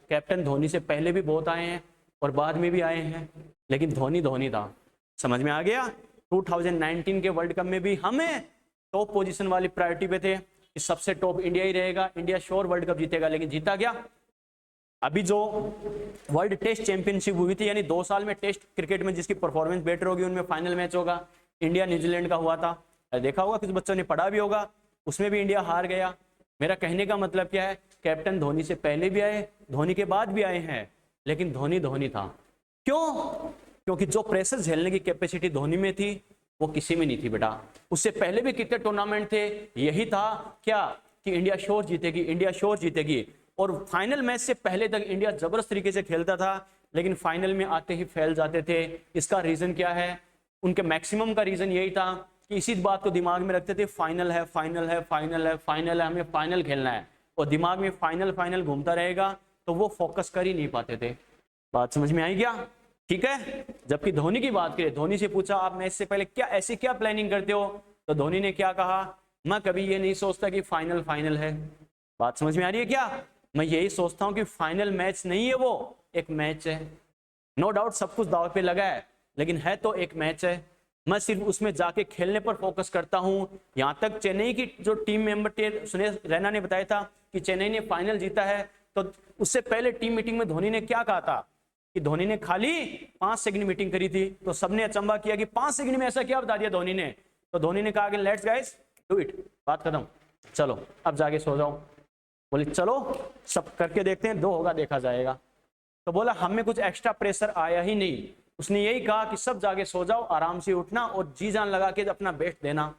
कैप्टन धोनी से पहले भी बहुत आए हैं और बाद में भी आए हैं, लेकिन धोनी धोनी था। समझ में आ गया। 2019 के वर्ल्ड कप में भी हमें टॉप पोजीशन वाली प्रायोरिटी पे थे कि सबसे टॉप इंडिया ही रहेगा, इंडिया श्योर वर्ल्ड कप जीतेगा, लेकिन जीता क्या। अभी जो वर्ल्ड टेस्ट चैंपियनशिप हुई थी, यानी 2 साल में टेस्ट क्रिकेट में जिसकी परफॉर्मेंस बेटर होगी, उनमें फाइनल मैच होगा, इंडिया न्यूजीलैंड का हुआ था, देखा होगा, कुछ बच्चों ने पढ़ा भी होगा, उसमें भी इंडिया हार गया। मेरा कहने का मतलब क्या है, कैप्टन धोनी से पहले भी आए, धोनी के बाद भी आए हैं, लेकिन धोनी धोनी था। क्यों? क्योंकि जो प्रेशर झेलने की कैपेसिटी धोनी में थी वो किसी में नहीं थी बेटा। उससे पहले भी कितने टूर्नामेंट थे, यही था क्या कि इंडिया श्योर जीतेगी, इंडिया श्योर जीतेगी, और फाइनल मैच से पहले तक इंडिया जबरदस्त तरीके से खेलता था, लेकिन फाइनल में आते ही फैल जाते थे। इसका रीजन क्या है? उनके मैक्सिमम का रीजन यही था कि इसी बात को दिमाग में रखते थे, फाइनल है, फाइनल है, फाइनल है, फाइनल है, हमें फाइनल खेलना है, और दिमाग में फाइनल फाइनल घूमता रहेगा, तो वो फोकस कर ही नहीं पाते थे। बात समझ में आई क्या? ठीक है। जबकि धोनी की बात करें, धोनी से पूछा आप मैच से पहले क्या ऐसी क्या प्लानिंग करते हो, तो धोनी ने क्या कहा, मैं कभी ये नहीं सोचता कि फाइनल फाइनल है। बात समझ में आ रही है क्या? मैं यही सोचता हूं कि फाइनल मैच नहीं है, वो एक मैच है। नो डाउट सब कुछ दांव पे लगा है, लेकिन है तो एक मैच है। मैं सिर्फ उसमें जाके खेलने पर फोकस करता हूं। यहां तक चेन्नई की जो टीम मेंबर थे, सुनील रैना ने बताया था कि चेन्नई ने फाइनल जीता है, तो उससे पहले टीम मीटिंग में धोनी ने क्या कहा था कि धोनी ने खाली 5 सेकंड मीटिंग करी थी, तो सबने अचंबा किया कि 5 सेकंड में ऐसा क्या बता दिया धोनी ने। तो धोनी ने कहा कि लेट्स गाइस डू इट, बात खत्म, चलो अब जाके सो जाओ। बोले चलो सब करके देखते हैं, 2 होगा देखा जाएगा। तो बोला हमें कुछ एक्स्ट्रा प्रेशर आया ही नहीं, उसने यही कहा कि सब जाके सो जाओ, आराम से उठना और जी जान लगा के अपना बेस्ट देना।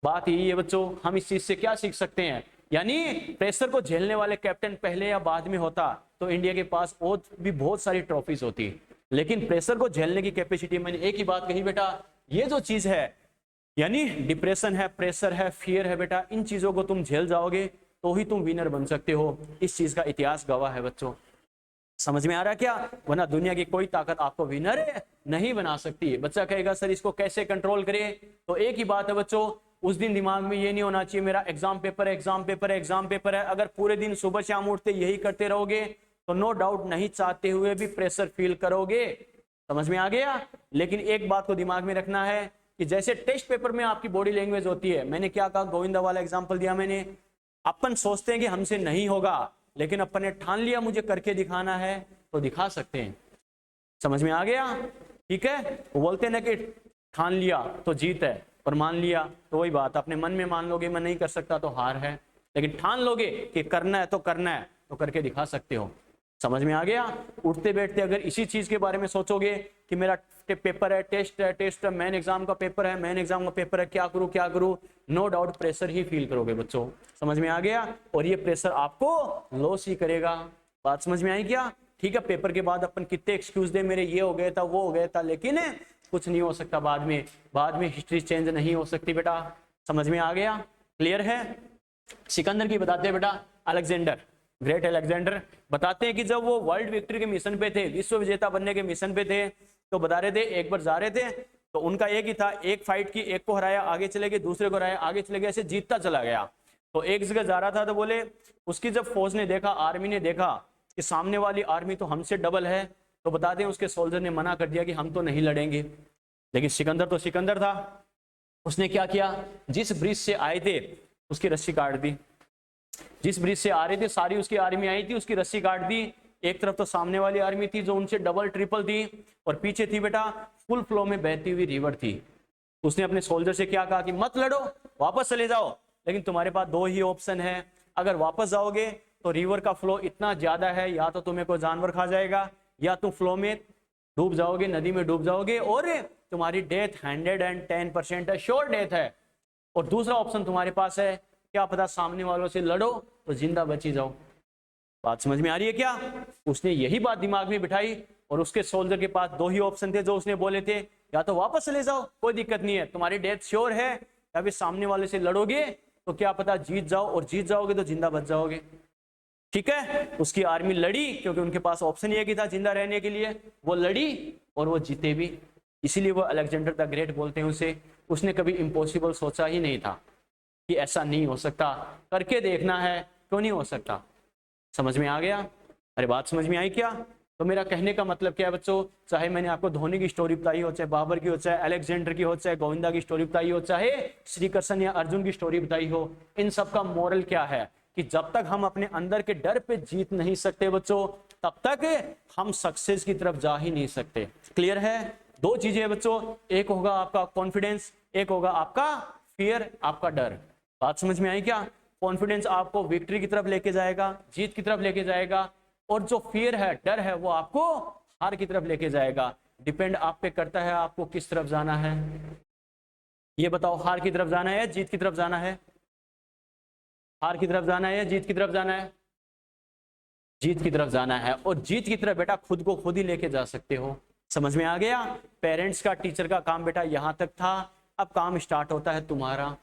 बात यही है बच्चों, हम इस चीज से क्या सीख सकते हैं, यानी प्रेशर को झेलने वाले कैप्टन पहले या बाद में होता तो इंडिया के पास और भी बहुत सारी ट्रॉफीज होती, लेकिन प्रेशर को झेलने की कैपेसिटी, मैंने एक ही बात कही बेटा, ये जो चीज है यानी डिप्रेशन है, प्रेशर है, फियर है बेटा, इन चीजों को तुम झेल जाओगे तो ही तुम विनर बन सकते हो। इस चीज का इतिहास गवाह है बच्चों। समझ में आ रहा है क्या? वरना दुनिया की कोई ताकत आपको विनर नहीं बना सकती। बच्चा कहेगा सर इसको कैसे कंट्रोल करे, तो एक ही बात है बच्चों, उस दिन दिमाग में ये नहीं होना चाहिए मेरा एग्जाम पेपर है, एग्जाम पेपर है, एग्जाम पेपर है। अगर पूरे दिन सुबह शाम उठते यही करते रहोगे तो नो डाउट नहीं चाहते हुए भी प्रेशर फील करोगे। समझ में आ गया? लेकिन एक बात को दिमाग में रखना है कि जैसे टेस्ट पेपर में आपकी बॉडी लैंग्वेज होती है, मैंने क्या कहा, गोविंदा वाला एग्जाम्पल दिया मैंने, अपन सोचते हैं कि हमसे नहीं होगा, लेकिन अपन ने ठान लिया मुझे करके दिखाना है तो दिखा सकते हैं। समझ में आ गया? ठीक है। वो बोलते हैं ना कि ठान लिया तो जीत है, और मान लिया तो वही बात, अपने मन में मान लोगे मैं नहीं कर सकता तो हार है, लेकिन ठान लोगे कि करना है तो करना है तो करके दिखा सकते हो। समझ में आ गया? उठते बैठते अगर इसी चीज के बारे में सोचोगे कि मेरा पेपर है, टेस्ट मेन एग्जाम का पेपर है, मेन एग्जाम का पेपर है, क्या करूं क्या करूं, नो डाउट प्रेशर ही फील करोगे बच्चों। समझ में आ गया? और ये प्रेशर आपको लॉस ही करेगा। बात समझ में आई क्या? ठीक है। पेपर के बाद अपन कितने एक्सक्यूज दे, मेरे ये हो गया था वो हो गया था, लेकिन कुछ नहीं हो सकता बाद में हिस्ट्री चेंज नहीं हो सकती बेटा। समझ में आ गया? क्लियर है? सिकंदर की बताते हैं बेटा, अलेक्जेंडर ग्रेट अलेक्जेंडर बताते हैं कि जब वो वर्ल्ड विक्ट्री के मिशन पे थे, विश्व विजेता बनने के मिशन पे थे, तो बता रहे थे एक बार जा रहे थे तो उनका एक ही था, एक फाइट की, एक को हराया आगे चले गए, दूसरे को हराया आगे चले गए, ऐसे जीतता चला गया। तो एक जगह जा रहा था तो बोले उसकी जब फौज ने देखा, आर्मी ने देखा कि सामने वाली आर्मी तो हमसे डबल है, तो बताते हैं उसके सोल्जर ने मना कर दिया कि हम तो नहीं लड़ेंगे। लेकिन सिकंदर तो सिकंदर था, उसने क्या किया, जिस ब्रिज से आए थे उसकी रस्सी काट दी, जिस ब्रिज से आ रहे थे सारी उसकी आर्मी आई थी, उसकी रस्सी काट दी। एक तरफ तो सामने वाली आर्मी थी जो उनसे डबल ट्रिपल थी, और पीछे थी बेटा फुल फ्लो में बहती हुई रिवर थी। उसने अपने सोल्जर से क्या कहा कि मत लड़ो, वापस चले जाओ, लेकिन तुम्हारे पास 2 ही ऑप्शन है, अगर वापस जाओगे तो रिवर का फ्लो इतना ज्यादा है, या तो तुम्हें कोई जानवर खा जाएगा या तुम फ्लो में डूब जाओगे, नदी में डूब जाओगे और तुम्हारी डेथ 110% है, श्योर डेथ है। और दूसरा ऑप्शन तुम्हारे पास है, क्या पता सामने वालों से लड़ो तो जिंदा बची जाओ। बात समझ में आ रही है क्या? उसने यही बात दिमाग में बिठाई और उसके सोल्जर के पास दो ही ऑप्शन थे जो उसने बोले थे, या तो वापस चले जाओ कोई दिक्कत नहीं है, तुम्हारी डेथ श्योर है, या फिर सामने वाले से लड़ोगे तो क्या पता जीत जाओ, और जीत जाओगे तो जिंदा बच जाओगे। ठीक है, उसकी आर्मी लड़ी क्योंकि उनके पास ऑप्शन ये था जिंदा रहने के लिए, वो लड़ी और वो जीते भी, इसीलिए वो अलेक्जेंडर द ग्रेट बोलते हैं उसे। उसने कभी इम्पॉसिबल सोचा ही नहीं था कि ऐसा नहीं हो सकता, करके देखना है, क्यों नहीं हो सकता। समझ में आ गया? अरे बात समझ में आई क्या? तो मेरा कहने का मतलब क्या है बच्चों, चाहे मैंने आपको धोनी की स्टोरी बताई हो, चाहे बाबर की हो, चाहे अलेक्जेंडर की हो, चाहे गोविंदा की स्टोरी बताई हो, चाहे श्री कृष्ण या अर्जुन की स्टोरी बताई हो, इन सब का मोरल क्या है कि जब तक हम अपने अंदर के डर पे जीत नहीं सकते बच्चों, तब तक हम सक्सेस की तरफ जा ही नहीं सकते। क्लियर है? दो चीजें हैं बच्चों, एक होगा आपका कॉन्फिडेंस, एक होगा आपका फियर, आपका डर। बात समझ में आई क्या? कॉन्फिडेंस आपको विक्ट्री की तरफ लेके जाएगा, जीत की तरफ लेके जाएगा, और जो फियर है, डर है, वो आपको हार की तरफ लेके जाएगा। डिपेंड आप पे करता है आपको किस तरफ जाना है। ये बताओ, हार की तरफ जाना है, जीत की तरफ जाना है? हार की तरफ जाना है या जीत की तरफ जाना है? जीत की तरफ जाना है, और जीत की तरफ बेटा खुद को खुद ही लेके जा सकते हो। समझ में आ गया? पेरेंट्स का, टीचर का काम बेटा यहां तक था, अब काम स्टार्ट होता है तुम्हारा।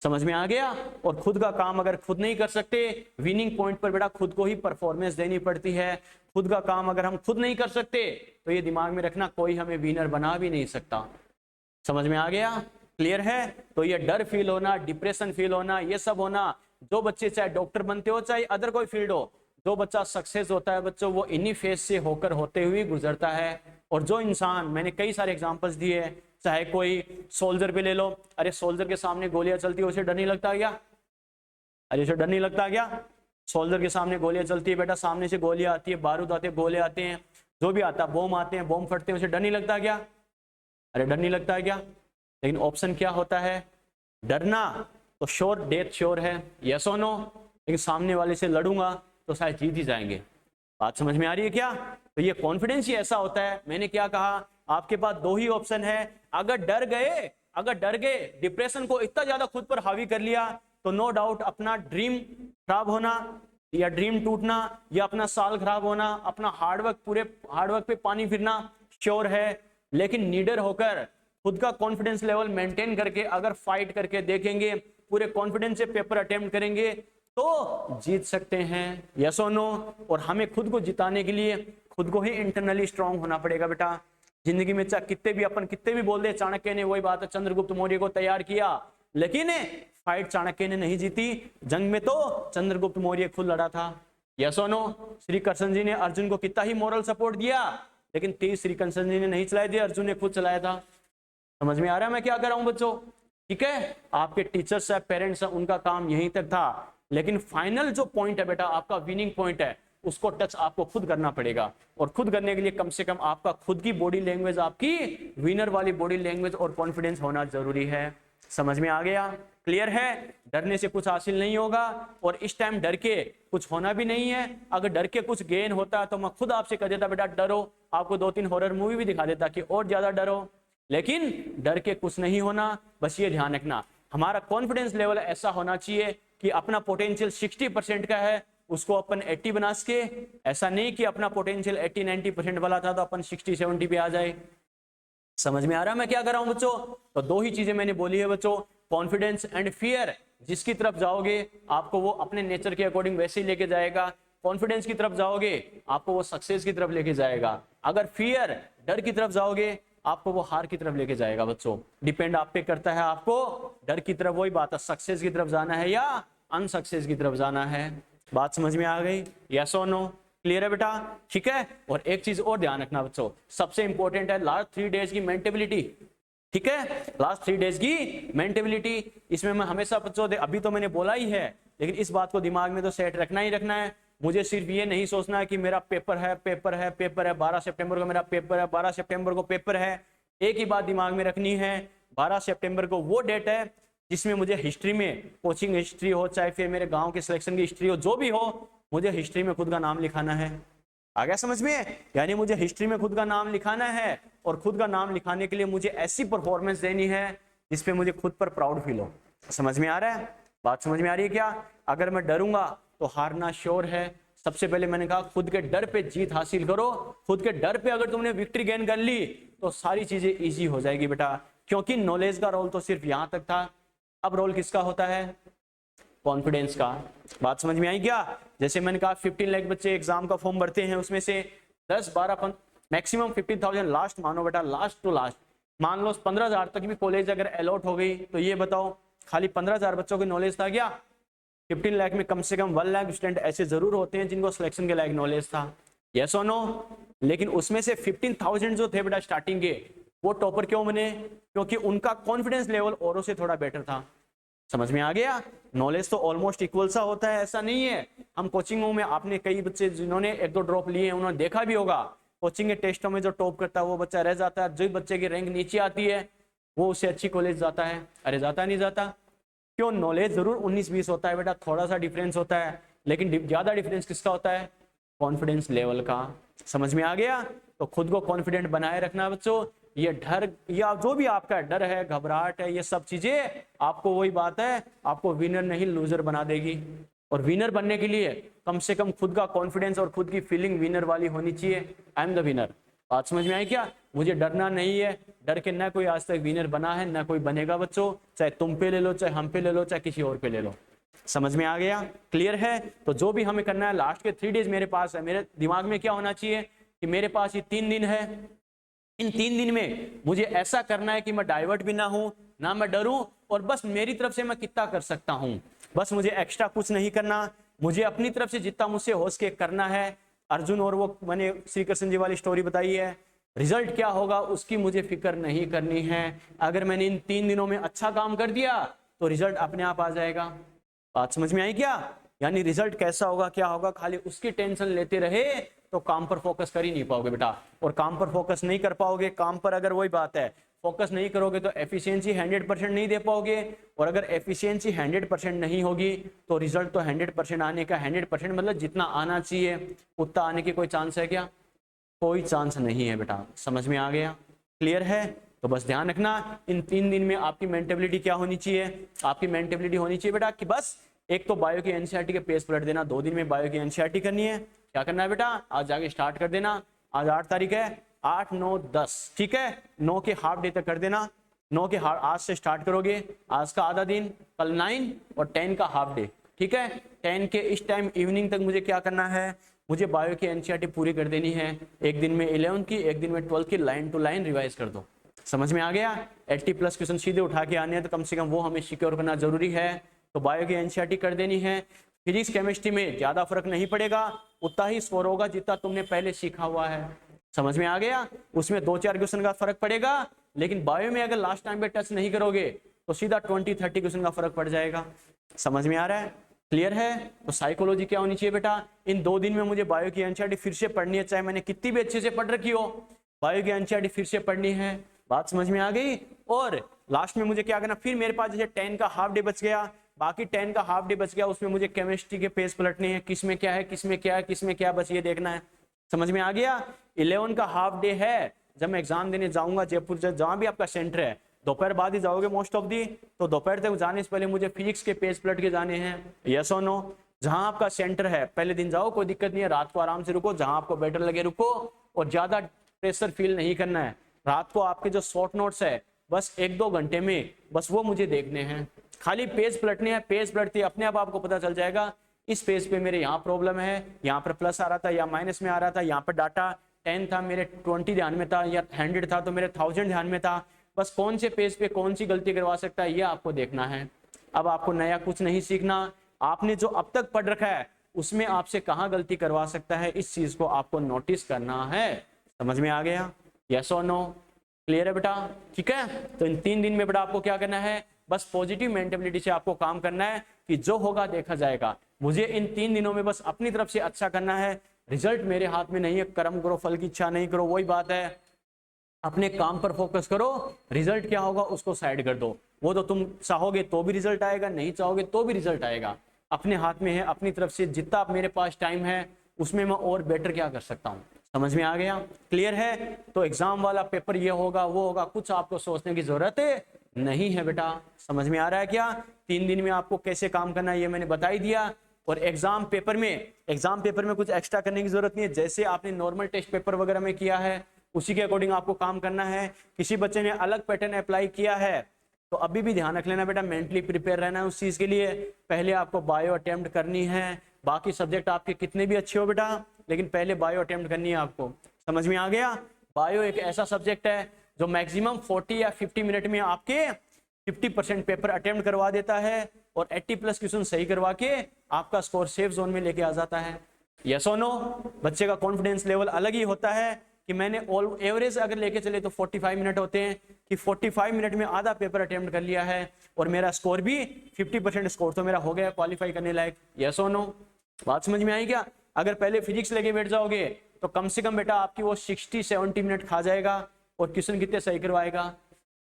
समझ में आ गया? और खुद का काम अगर खुद नहीं कर सकते, विनिंग पॉइंट पर बेटा खुद को ही परफॉर्मेंस देनी पड़ती है। खुद का काम अगर हम खुद नहीं कर सकते तो ये दिमाग में रखना, कोई हमें विनर बना भी नहीं सकता। समझ में आ गया? क्लियर है? तो ये डर फील होना, डिप्रेशन फील होना, ये सब होना, जो बच्चे चाहे डॉक्टर बनते हो चाहे अदर कोई फील्ड हो, जो बच्चा सक्सेस होता है बच्चों, वो इन्हीं फेज से होकर होते हुए गुजरता है। और जो इंसान, मैंने कई सारे एग्जांपल्स दिए, चाहे कोई सोल्जर पे ले लो, अरे सोल्जर के सामने गोलियां चलती है, उसे डर नहीं लगता क्या? अरे उसे डर नहीं लगता क्या? सोल्जर के सामने गोलियां चलती है बेटा, सामने से गोलियां आती है, बारूद आते हैं, गोले आते हैं, जो भी आता है, बॉम्ब आते हैं, बॉम्ब फटते हैं, उसे डर नहीं लगता क्या? अरे डर नहीं लगता है क्या? लेकिन ऑप्शन क्या होता है? डरना तो श्योर, डेथ श्योर है, यस और नो, लेकिन सामने वाले से लड़ूंगा तो शायद जीत ही जाएंगे। बात समझ में आ रही है क्या? तो ये कॉन्फिडेंस ही ऐसा होता है। मैंने क्या कहा, आपके पास दो ही ऑप्शन है, अगर डर गए, डिप्रेशन को इतना ज्यादा खुद पर हावी कर लिया, तो नो डाउट अपना ड्रीम खराब होना या ड्रीम टूटना या अपना साल खराब होना, अपना हार्डवर्क, पूरे हार्डवर्क पे पानी फिरना श्योर है। लेकिन नीडर होकर खुद का कॉन्फिडेंस लेवल मेंटेन करके अगर फाइट करके देखेंगे, पूरे कॉन्फिडेंस से पेपर अटेम्प्ट करेंगे तो जीत सकते हैं, यस और नो। और हमें खुद को जिताने के लिए खुद को ही इंटरनली स्ट्रांग होना पड़ेगा बेटा। जिंदगी में चाहे कितने भी बोल दे, चाणक्य ने, वही बात है, चंद्रगुप्त मौर्य को तैयार किया, लेकिन फाइट चाणक्य ने नहीं जीती, जंग में तो चंद्रगुप्त मौर्य खुद लड़ा था, यस और नो। श्री कृष्ण जी ने अर्जुन को कितना ही मॉरल सपोर्ट दिया, लेकिन तीर श्री कृष्ण जी ने नहीं चलाए थे, अर्जुन ने खुद चलाया था। समझ में आ रहा है मैं क्या कर रहा हूं बच्चों? ठीक है, आपके टीचर्स है, पेरेंट्स है, उनका काम यहीं तक था, लेकिन फाइनल जो पॉइंट है बेटा, आपका विनिंग पॉइंट है, उसको टच आपको खुद करना पड़ेगा। और खुद करने के लिए कम से कम आपका खुद की बॉडी लैंग्वेज, आपकी विनर वाली बॉडी लैंग्वेज और कॉन्फिडेंस होना जरूरी है। समझ में आ गया? क्लियर है? डरने से कुछ हासिल नहीं होगा, और इस टाइम डर के कुछ होना भी नहीं है। अगर डर के कुछ गेन होता तो मैं खुद आपसे कह देता बेटा डरो, आपको 2-3 हॉरर मूवी भी दिखा देता कि और ज्यादा डरो, लेकिन डर के कुछ नहीं होना। बस ये ध्यान रखना, हमारा कॉन्फिडेंस लेवल ऐसा होना चाहिए कि अपना पोटेंशियल 60% का है, उसको अपन 80 बना सके। ऐसा नहीं कि अपना पोटेंशियल 80-90% वाला था तो अपन 60-70 पे आ जाए। समझ में आ रहा है मैं क्या कर रहा हूं बच्चों? तो दो ही चीजें मैंने बोली है बच्चों, कॉन्फिडेंस एंड फियर। जिसकी तरफ जाओगे आपको वो अपने नेचर के अकॉर्डिंग वैसे ही लेके जाएगा। कॉन्फिडेंस की तरफ जाओगे आपको वो सक्सेस की तरफ लेके जाएगा। अगर फियर, डर की तरफ जाओगे आपको वो हार की तरफ लेके जाएगा बच्चों। डिपेंड आप पे करता है, आपको डर की तरफ, वही बात है, सक्सेस की तरफ जाना है या अनसक्सेस की तरफ जाना है। बात समझ में आ गई? यस और नो? क्लियर है बेटा? ठीक है। और एक चीज और ध्यान रखना बच्चों, सबसे इंपॉर्टेंट है लास्ट 3 डेज की मेंटेबिलिटी। ठीक है, लास्ट 3 डेज की मेंटेबिलिटी, इसमें मैं हमेशा बच्चों, अभी तो मैंने बोला ही है, लेकिन इस बात को दिमाग में तो सेट रखना ही रखना है। मुझे सिर्फ ये नहीं सोचना है कि मेरा पेपर है 12 सितंबर को मेरा पेपर है, 12 सितंबर को पेपर है। एक ही बात दिमाग में रखनी है, 12 सितंबर को वो डेट है जिसमें मुझे हिस्ट्री में, कोचिंग हिस्ट्री हो चाहे फिर मेरे गांव के सिलेक्शन की हिस्ट्री हो, जो भी हो, मुझे हिस्ट्री में खुद का नाम लिखाना है। आ गया समझ में? यानी मुझे हिस्ट्री में खुद का नाम लिखाना है और खुद का नाम लिखाने के लिए मुझे ऐसी परफॉर्मेंस देनी है जिसपे मुझे खुद पर प्राउड फील हो। समझ में आ रहा है? बात समझ में आ रही है क्या? अगर मैं डरूंगा तो हारना श्योर है। सबसे पहले मैंने कहा खुद के डर पे जीत हासिल करो। खुद के डर पे अगर तुमने विक्ट्री गेन कर ली तो सारी चीजें इजी हो जाएगी बेटा, क्योंकि नॉलेज का रोल तो सिर्फ यहां तक था। अब रोल किसका होता है? कॉन्फिडेंस का। बात समझ में आई क्या? जैसे मैंने कहा 15 लाख बच्चे एग्जाम का फॉर्म भरते हैं, उसमें से 10 12 मैक्सिमम 15,000 लास्ट मानो बेटा, लास्ट टू लास्ट मान लो 15,000 तक भी कॉलेज अगर अलॉट हो गई तो ये बताओ खाली 15,000 बच्चों की नॉलेज था क्या? 15 लाख में कम से कम 1 लाख स्टूडेंट ऐसे जरूर होते हैं जिनको सिलेक्शन के लायक नॉलेज था, यस और नो? लेकिन उसमें से 15,000 जो थे बेटा स्टार्टिंग के, वो टॉपर क्यों बने? क्योंकि उनका कॉन्फिडेंस लेवल औरों से थोड़ा बेटर था। समझ में आ गया? नॉलेज तो ऑलमोस्ट इक्वल सा होता है, ऐसा नहीं है। हम कोचिंगों में आपने कई बच्चे जिन्होंने 1-2 ड्रॉप लिए हैं उन्होंने देखा भी होगा, कोचिंग के टेस्टों में जो टॉप करता है वो बच्चा रह जाता है, जो बच्चे की रैंक नीचे आती है वो उससे अच्छी कॉलेज जाता है। अरे जाता नहीं जाता? क्यों? नॉलेज जरूर 19-20 होता है बेटा, थोड़ा सा डिफरेंस होता है, लेकिन ज्यादा डिफरेंस किसका होता है? कॉन्फिडेंस लेवल का। समझ में आ गया? तो खुद को कॉन्फिडेंट बनाए रखना बच्चों। ये डर या जो भी आपका डर है, घबराहट है, ये सब चीजें आपको, वही बात है, आपको विनर नहीं लूजर बना देगी। और विनर बनने के लिए कम से कम खुद का कॉन्फिडेंस और खुद की फीलिंग विनर वाली होनी चाहिए। I am the winner. बात समझ में आई क्या? मुझे डरना नहीं है। डर के ना कोई आज तक विनर बना है ना कोई बनेगा बच्चों, चाहे तुम पे ले लो, चाहे हम पे ले लो, चाहे किसी और पे ले लो। समझ में आ गया? क्लियर है? तो जो भी हमें करना है, लास्ट के 3 डेज मेरे पास है। मेरे दिमाग में क्या होना चाहिए कि मेरे पास ये 3 दिन है, इन 3 दिन में मुझे ऐसा करना है कि मैं डाइवर्ट भी ना हूं, ना मैं डरूं, और बस मेरी तरफ से मैं कितना कर सकता हूं, बस मुझे एक्स्ट्रा कुछ नहीं करना, मुझे अपनी तरफ से जितना मुझसे हो सके करना है। अर्जुन और वो मैंने श्री कृष्ण जी वाली स्टोरी बताई है, रिजल्ट क्या होगा उसकी मुझे फिक्र नहीं करनी है। अगर मैंने इन 3 दिनों में अच्छा काम कर दिया तो रिजल्ट अपने आप आ जाएगा। बात समझ में आई क्या? यानी रिजल्ट कैसा होगा, क्या होगा, खाली उसकी टेंशन लेते रहे तो काम पर फोकस कर ही नहीं पाओगे बेटा। और काम पर फोकस नहीं कर पाओगे, काम पर अगर वही बात है फोकस नहीं करोगे तो एफिशिएंसी 100% नहीं दे पाओगे, और अगर एफिशिएंसी 100% नहीं होगी तो रिजल्ट तो 100% आने का, 100% मतलब जितना आना चाहिए उतना आने की कोई चांस है क्या? कोई चांस नहीं है बेटा। समझ में आ गया? क्लियर है? तो बस ध्यान रखना इन 3 दिन में आपकी मेंटेबिलिटी क्या होनी चाहिए? आपकी मेंटेबिलिटी होनी चाहिए बेटा कि बस एक तो बायो की एनसीईआरटी के पेज पलट देना, 2 दिन में बायो की एनसीईआरटी करनी है। क्या करना है बेटा? आज जाके स्टार्ट कर देना। आज 8 तारीख है, 8, 9, 10, ठीक है, 9 के हाफ डे तक कर देना। 9 के आज से स्टार्ट करोगे, आज का आधा दिन, कल 9 और 10 का हाफ डे, ठीक है। 10 के इस टाइम इवनिंग तक मुझे क्या करना है? मुझे बायो की एनसीईआरटी पूरी कर देनी है। एक दिन में 11 की, एक दिन में 12 की, लाइन टू लाइन रिवाइज कर दो। समझ में आ गया? 80+ क्वेश्चन सीधे उठा के आने हैं तो कम से कम वो हमें सिक्योर करना जरूरी है। तो बायो की एनसीईआरटी कर देनी है। फिजिक्स केमिस्ट्री में ज्यादा फर्क नहीं पड़ेगा, उतना ही स्कोर होगा जितना तुमने पहले सीखा हुआ है। समझ में आ गया? उसमें 2-4 क्वेश्चन का फर्क पड़ेगा, लेकिन बायो में अगर लास्ट टाइम पे टच नहीं करोगे तो सीधा 20-30 क्वेश्चन का फर्क पड़ जाएगा। समझ में आ रहा है? क्लियर है? तो साइकोलॉजी क्या होनी चाहिए बेटा? इन 2 दिन में मुझे बायो की एनसीईआरटी फिर से पढ़नी है, चाहे मैंने कितनी भी अच्छे से पढ़ रखी हो, बायो की एनसीईआरटी फिर से पढ़नी है। बात समझ में आ गई? और लास्ट में मुझे क्या करना, फिर मेरे पास जैसे 10 का हाफ डे बच गया, बाकी 10 का हाफ डे बच गया, उसमें मुझे केमिस्ट्री के पेज पलटने हैं, किसमें क्या है, किसमें क्या है, किसमें क्या बस ये देखना है। समझ में आ गया? 11 का हाफ डे है, जब मैं एग्जाम देने जाऊंगा जयपुर, जहां भी आपका सेंटर है, दोपहर बाद ही जाओगे मोस्ट ऑफ दी, तो दोपहर तक जाने से पहले मुझे फिजिक्स के पेज पलट के जाने हैं, यस और नो। जहां आपका सेंटर है पहले दिन जाओ, कोई दिक्कत नहीं है, रात को आराम से रुको, जहां आपको बेटर लगे रुको, और ज्यादा प्रेशर फील नहीं करना है। रात को आपके जो शॉर्ट नोट्स है बस 1-2 घंटे में बस वो मुझे देखने हैं, खाली पेज पलटने हैं। पेज पलटते अपने आप आपको पता चल जाएगा इस पेज पे मेरे यहाँ प्रॉब्लम है, यहाँ पर प्लस आ रहा था या माइनस में आ रहा था, यहाँ पर डाटा 10 था मेरे 20 ध्यान में था, या 100 था तो मेरे 1000 ध्यान में था। बस कौन से पेज पे कौन सी गलती करवा सकता है ये आपको देखना है। अब आपको नया कुछ नहीं सीखना, आपने जो अब तक पढ़ रखा है उसमें आपसे कहाँ गलती करवा सकता है, इस चीज को आपको नोटिस करना है। समझ में आ गया? यस और नो? क्लियर है बेटा? ठीक है। तो इन 3 दिन में बेटा आपको क्या करना है, बस पॉजिटिव मेंटेलिटी से आपको काम करना है कि जो होगा देखा जाएगा। मुझे इन 3 दिनों में बस अपनी तरफ से अच्छा करना है, रिजल्ट मेरे हाथ में नहीं है, कर्म करो फल की इच्छा नहीं करो, वही बात है। अपने काम पर फोकस करो, रिजल्ट क्या होगा उसको साइड कर दो। वो तो तुम चाहोगे तो भी रिजल्ट आएगा, नहीं चाहोगे तो भी रिजल्ट आएगा, अपने हाथ में है। अपनी तरफ से जितना मेरे पास टाइम है उसमें मैं और बेटर क्या कर सकता हूँ। समझ में आ गया, क्लियर है। तो एग्जाम वाला पेपर ये होगा वो होगा, कुछ आपको सोचने की जरूरत नहीं है बेटा। समझ में आ रहा है क्या? 3 दिन में आपको कैसे काम करना है ये मैंने बता ही दिया। और एग्जाम पेपर में कुछ एक्स्ट्रा करने की जरूरत नहीं है। जैसे आपने नॉर्मल टेस्ट पेपर वगैरह में किया है उसी के अकॉर्डिंग आपको काम करना है। किसी बच्चे ने अलग पैटर्न अप्लाई किया है तो अभी भी ध्यान रख लेना बेटा, मेंटली प्रिपेयर रहना है उस चीज के लिए। पहले आपको बायो अटेम्प्ट करनी है, बाकी सब्जेक्ट आपके कितने भी अच्छे हो बेटा, लेकिन पहले बायो अटेम्प्ट करनी है आपको। समझ में आ गया? बायो एक ऐसा सब्जेक्ट है जो मैक्सिमम 40 या 50 मिनट में आपके 50% पेपर अटेम्प्ट करवा देता है और 80+ क्वेश्चन सही करवा के आपका स्कोर सेफ जोन में लेके आ जाता है। यस और नो? बच्चे का कॉन्फिडेंस लेवल अलग ही होता है कि मैंने ऑल एवरेज अगर लेके चले तो 45 मिनट होते हैं कि 45 मिनट में आधा पेपर अटेम्प्ट कर लिया है और मेरा स्कोर भी 50% स्कोर तो मेरा हो गया क्वालिफाई करने लायक। यस और नो? बात समझ में आई क्या? अगर पहले फिजिक्स लेके बैठ जाओगे तो कम से कम बेटा आपकी वो 60-70 मिनट खा जाएगा और क्वेश्चन कितने सही करवाएगा?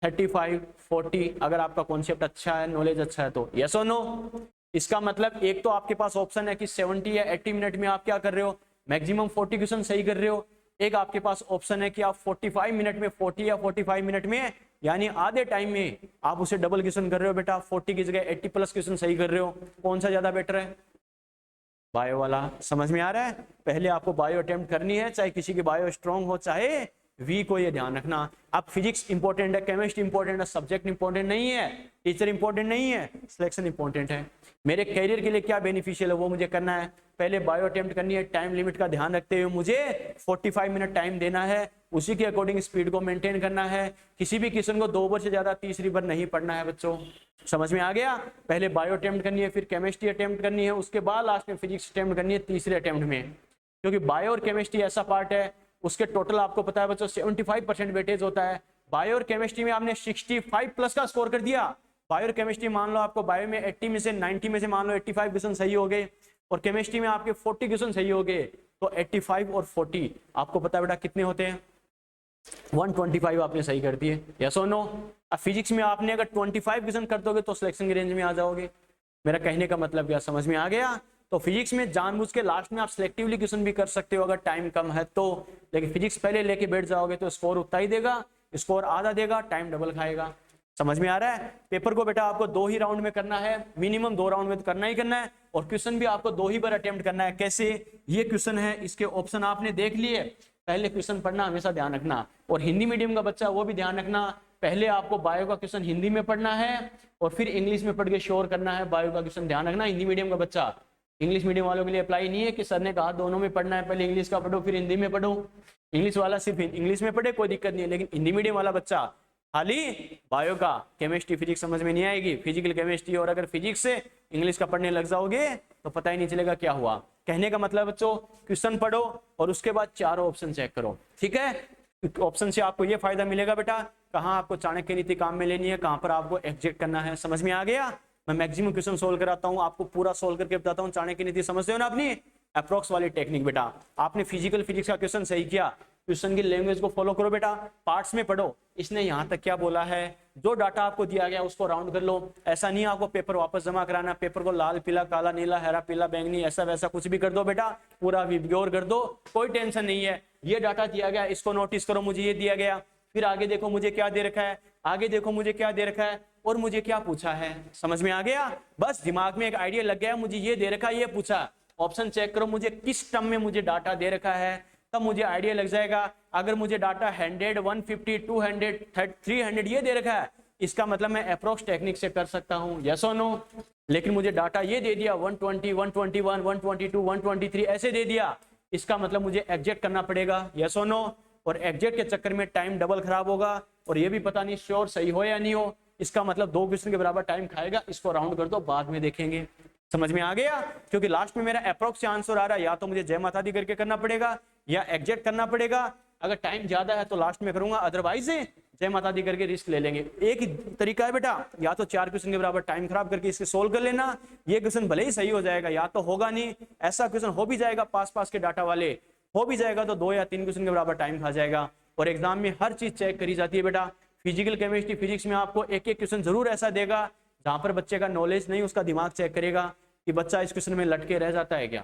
35-40, अगर आपका कॉन्सेप्ट अच्छा है, नॉलेज अच्छा है तो। यस और नो? इसका मतलब एक तो आपके पास ऑप्शन है कि 70 या 80 मिनट में आप क्या कर रहे हो, मैक्सिमम 40 क्वेश्चन सही कर रहे हो। एक आपके पास ऑप्शन है कि आप 45 मिनट में 40 या 45 मिनट में यानी आधे टाइम में आप उसे डबल क्वेश्चन कर रहे हो बेटा, 40 की जगह 80+ क्वेश्चन सही कर रहे हो। कौन सा ज्यादा बेटर है? बायो वाला। समझ में आ रहा है? पहले आपको बायो अटेम्प्ट करनी है, चाहे किसी की बायो स्ट्रांग हो चाहे वीक हो, ये ध्यान रखना। अब फिजिक्स इंपॉर्टेंट है, केमिस्ट्री इंपॉर्टेंट है, सब्जेक्ट इंपॉर्टेंट नहीं है, टीचर इंपॉर्टेंट नहीं है, सिलेक्शन इंपॉर्टेंट है। मेरे करियर के लिए क्या बेनिफिशियल है वो मुझे करना है। पहले बायो अटेम्प्ट करनी है, टाइम लिमिट का ध्यान रखते हुए मुझे 45 मिनट टाइम देना है, उसी के अकॉर्डिंग स्पीड को मेंटेन करना है। किसी भी क्वेश्चन को 2 बार से ज्यादा तीसरी बार नहीं पढ़ना है बच्चों। समझ में आ गया? पहले बायो अटेम्प्ट करनी है, फिर केमिस्ट्री अटेम्प्ट करनी है, उसके बाद लास्ट में फिजिक्स अटेम्प्ट करनी है तीसरे अटेम्प्ट में। क्योंकि बायो और केमिस्ट्री ऐसा पार्ट है उसके टोटल आपको पता है बच्चों 75% वेटेज होता है। बायो और केमिस्ट्री में आपने 65+ का स्कोर कर दिया। बायो और केमिस्ट्री मान लो आपको बायो में 80 में से 90 में से मान लो 85 क्वेश्चन सही हो गए और केमिस्ट्री में आपके 40 क्वेश्चन सही हो गए, तो 85 और 40 आपको पता है बेटा कितने होते हैं? 125 आपने सही कर दिए। यस और नो? अब फिजिक्स में आपने अगर 25 क्वेश्चन कर दोगे तो सिलेक्शन की रेंज में आ जाओगे। मेरा कहने का मतलब क्या समझ में आ गया? तो फिजिक्स में जानबूझ के लास्ट में आप सिलेक्टिवली क्वेश्चन भी कर सकते हो अगर टाइम कम है तो, लेकिन फिजिक्स पहले लेके बैठ जाओगे तो स्कोर उतना ही देगा, स्कोर आधा देगा, टाइम डबल खाएगा। समझ में आ रहा है? पेपर को बेटा आपको 2 ही राउंड में करना है, मिनिमम 2 राउंड में तो करना ही करना है, और क्वेश्चन भी आपको 2 ही बार अटेम्प्ट करना है। कैसे? ये क्वेश्चन है, इसके ऑप्शन आपने देख लिए, पहले क्वेश्चन पढ़ना हमेशा ध्यान रखना। और हिंदी मीडियम का बच्चा वो भी ध्यान रखना, पहले आपको बायो का क्वेश्चन हिंदी में पढ़ना है और फिर इंग्लिश में पढ़ के श्योर करना है बायो का क्वेश्चन। ध्यान रखना हिंदी मीडियम का बच्चा, इंग्लिश मीडियम वालों के लिए अप्लाई नहीं है कि सर ने कहा दोनों में पढ़ना है, पहले इंग्लिश का पढ़ो फिर हिंदी में पढ़ो। इंग्लिश वाला सिर्फ इंग्लिश में पढ़े कोई दिक्कत नहीं है, लेकिन हिंदी मीडियम वाला बच्चा खाली बायो का, केमिस्ट्री फिजिक्स समझ में नहीं आएगी, फिजिकल केमिस्ट्री, और अगर फिजिक्स से इंग्लिश का पढ़ने लग जाओगे तो पता ही नहीं चलेगा क्या हुआ। कहने का मतलब बच्चों क्वेश्चन पढ़ो और उसके बाद चारों ऑप्शन चेक करो, ठीक है? ऑप्शन से आपको ये फायदा मिलेगा बेटा, कहाँ आपको चाणक्य नीति काम में लेनी है, कहाँ पर आपको एग्जिट करना है। समझ में आ गया? मैं मैक्सिमम क्वेश्चन सोल्व कराता हूँ, आपको पूरा सोल्व करके बताता हूँ। चाणक्य नीति समझते हो ना अपनी अप्रोक्स वाली टेक्निक बेटा। आपने फिजिकल फिजिक्स का क्वेश्चन सही किया, क्वेश्चन की लैंग्वेज को फॉलो करो बेटा, पार्ट्स में पढ़ो, इसने यहाँ तक क्या बोला है, जो डाटा आपको दिया गया उसको राउंड कर लो। ऐसा नहीं आपको पेपर वापस जमा कराना, पेपर को लाल पीला काला नीला हरा पीला बैंगनी ऐसा वैसा कुछ भी कर दो बेटा, पूरा विग्योर कर दो, कोई टेंशन नहीं है। ये डाटा दिया गया इसको नोटिस करो, मुझे ये दिया गया, फिर आगे देखो मुझे क्या दे रखा है, आगे देखो मुझे क्या दे रखा है और मुझे क्या पूछा है। समझ में आ गया? बस दिमाग में एक आइडिया लग गया, मुझे ये दे रखा है, ये पूछा, ऑप्शन चेक करो मुझे किस टर्म में मुझे डाटा दे रखा है, तब मुझे आइडिया लग जाएगा। अगर मुझे डाटा 100, 150, 200, 300 ये दे रखा है, इसका मतलब मैं अप्रोक्स टेक्निक से कर सकता हूँ। यस और नो? लेकिन मुझे डाटा ये दे दिया 120, 121, 122, 123 ऐसे दे दिया, इसका मतलब मुझे एग्जैक्ट करना पड़ेगा। यस और नो? और एग्जैक्ट के चक्कर में टाइम डबल खराब होगा और ये भी पता नहीं श्योर सही हो या नहीं हो, इसका मतलब 2 क्वेश्चन के बराबर टाइम खाएगा। इसको राउंड कर दो, बाद में देखेंगे। समझ में आ गया? क्योंकि लास्ट में मेरा अप्रोक्स से आंसर आ रहा है, या तो मुझे जय माता दी करके करना पड़ेगा या एग्जैक्ट करना पड़ेगा। अगर टाइम ज्यादा है तो लास्ट में करूंगा, अदरवाइज जय माता दी करके रिस्क ले लेंगे। एक ही तरीका है बेटा, या तो 4 क्वेश्चन के बराबर टाइम खराब करके इसके सोल्व कर लेना, ये क्वेश्चन भले ही सही हो जाएगा, या तो होगा नहीं, ऐसा क्वेश्चन हो भी जाएगा पास के डाटा वाले, हो भी जाएगा तो 2 या 3 क्वेश्चन के बराबर टाइम खा जाएगा। और एग्जाम में हर चीज चेक करी जाती है बेटा। फिजिकल केमिस्ट्री फिजिक्स में आपको एक क्वेश्चन जरूर ऐसा देगा जहां पर बच्चे का नॉलेज नहीं, उसका दिमाग चेक करेगा कि बच्चा इस क्वेश्चन में लटके रह जाता है क्या।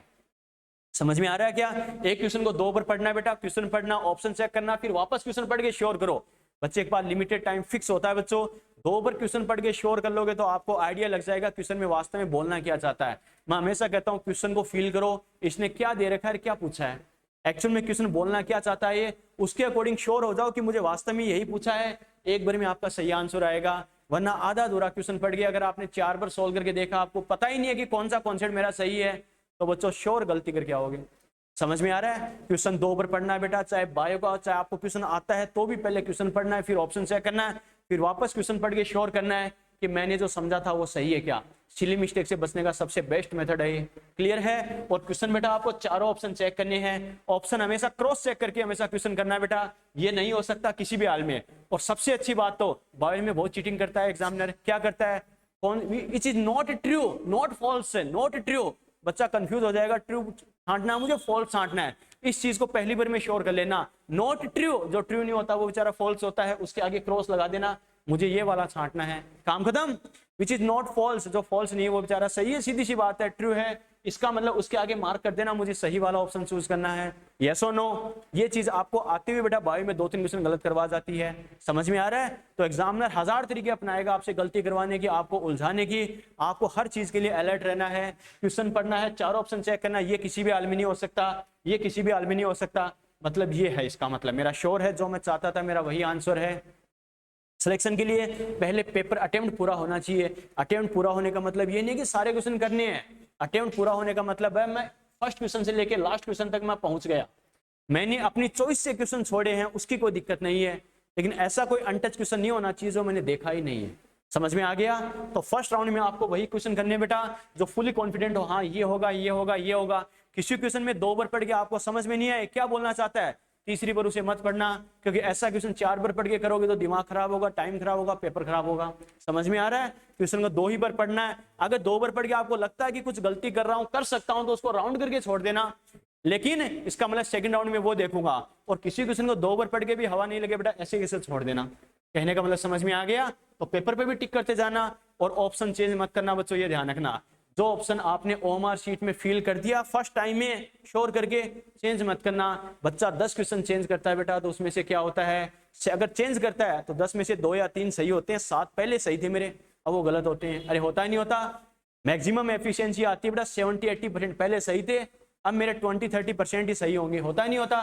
समझ में आ रहा है क्या? एक क्वेश्चन को 2 बार पढ़ना है बेटा, क्वेश्चन पढ़ना, ऑप्शन चेक करना, फिर वापस क्वेश्चन पढ़ के श्योर करो। बच्चे के पास लिमिटेड टाइम फिक्स होता है बच्चों, 2 बार क्वेश्चन पढ़ के श्योर कर लोगे तो आपको आइडिया लग जाएगा क्वेश्चन में वास्तव में बोलना क्या चाहता है। मैं हमेशा कहता हूँ क्वेश्चन को फील करो, इसने क्या दे रखा है, क्या पूछा है, एक्चुअल में क्वेश्चन बोलना क्या चाहता है, ये उसके अकॉर्डिंग श्योर हो जाओ कि मुझे वास्तव में यही पूछा है, एक बार में आपका सही आंसर आएगा। वरना आधा अधूरा क्वेश्चन पढ़ गया, अगर आपने 4 बार सोल्व करके देखा, आपको पता ही नहीं है कि कौन सा कॉन्सेप्ट मेरा सही है, तो बच्चों श्योर गलती करके आओगे। समझ में आ रहा है? क्वेश्चन 2 बार पढ़ना है बेटा, चाहे बायो का चाहे आपको क्वेश्चन आता है तो भी पहले क्वेश्चन पढ़ना है, फिर ऑप्शन चेक करना है, फिर वापस क्वेश्चन पढ़ के श्योर करना है कि मैंने जो समझा था वो सही है क्या। सिली मिस्टेक से बचने का सबसे बेस्ट मेथड है ये। क्लियर है? और क्वेश्चन बेटा आपको चारों ऑप्शन चेक करने हैं, ऑप्शन हमेशा क्रॉस चेक करके हमेशा क्वेश्चन करना है बेटा, ये नहीं हो सकता किसी भी हाल में। और सबसे अच्छी बात तो बायो में बहुत चीटिंग करता है एग्जामिनर, क्या करता है, कौन it is not true not false है, नॉट ट्रू, बच्चा कंफ्यूज हो जाएगा, ट्रू छांटना है मुझे, फॉल्स छांटना है, इस चीज को पहली बार में श्योर कर लेना। नॉट ट्रू, जो ट्रू नहीं होता वो बेचारा फॉल्स होता है, उसके आगे क्रॉस लगा देना, मुझे ये वाला छांटना है, काम खत्म। विच इज नॉट फॉल्स, जो फॉल्स नहीं है वो बेचारा सही है, सीधी सी बात है, ट्रू है, इसका मतलब उसके आगे मार्क कर देना, मुझे सही वाला ऑप्शन चूज करना है, यस और नो। ये चीज आपको आते हुए बेटा बायो में 2-3 क्वेश्चन गलत करवा जाती है। समझ में आ रहा है? तो एग्जामिनर 1000 तरीके अपनाएगा आपसे गलती करवाने की, आपको उलझाने की, आपको हर चीज के लिए अलर्ट रहना है, क्वेश्चन पढ़ना है, चारों ऑप्शन चेक करना, ये किसी भी हाल में नहीं हो सकता, ये किसी भी हाल में नहीं हो सकता, मतलब ये है, इसका मतलब मेरा श्योर है, जो मैं चाहता था मेरा वही आंसर है। सिलेक्शन के लिए पहले पेपर अटेम्प्ट पूरा होना चाहिए। अटेम्प्ट पूरा होने का मतलब ये नहीं कि सारे क्वेश्चन करने हैं, अटेम्प्ट पूरा होने का मतलब है मैं फर्स्ट क्वेश्चन से लेके लास्ट क्वेश्चन तक मैं पहुंच गया, मैंने अपनी चॉइस से क्वेश्चन छोड़े हैं, उसकी कोई दिक्कत नहीं है, लेकिन ऐसा कोई अनटच क्वेश्चन नहीं होना चाहिए जो मैंने देखा ही नहीं है। समझ में आ गया? तो फर्स्ट राउंड में आपको वही क्वेश्चन करने बेटा जो फुली कॉन्फिडेंट हो, हाँ ये होगा ये होगा ये होगा। किसी क्वेश्चन में 2 बार पढ़ के आपको समझ में नहीं आए क्या बोलना चाहता है, तीसरी बार उसे मत पढ़ना, क्योंकि ऐसा क्वेश्चन 4 बार पढ़ के करोगे तो दिमाग खराब होगा, टाइम खराब होगा, पेपर खराब होगा। समझ में आ रहा है? क्वेश्चन को 2 ही बार पढ़ना है। अगर 2 बार पढ़ के आपको लगता है कि कुछ गलती कर रहा हूं, कर सकता हूं, तो उसको राउंड करके छोड़ देना, लेकिन इसका मतलब सेकंड राउंड में वो देखूंगा। और किसी क्वेश्चन को 2 बार पढ़ के भी हवा नहीं लगे बेटा, ऐसे कैसे छोड़ देना। कहने का मतलब समझ में आ गया? तो पेपर पे भी टिक करते जाना और ऑप्शन चेंज मत करना बच्चों, ये ध्यान रखना। जो ऑप्शन आपने ओएमआर शीट में फिल कर दिया फर्स्ट टाइम में श्योर करके, चेंज मत करना। बच्चा 10 क्वेश्चन चेंज करता है बेटा, तो उसमें से क्या होता है, अगर चेंज करता है तो 10 में से 2 या 3 सही होते हैं, 7 पहले सही थे मेरे, अब वो गलत होते हैं। अरे होता ही नहीं होता, मैक्सिमम एफिशिएंसी आती है बेटा 70-80%, पहले सही थे, अब मेरे 20-30% ही सही होंगे, होता ही नहीं होता।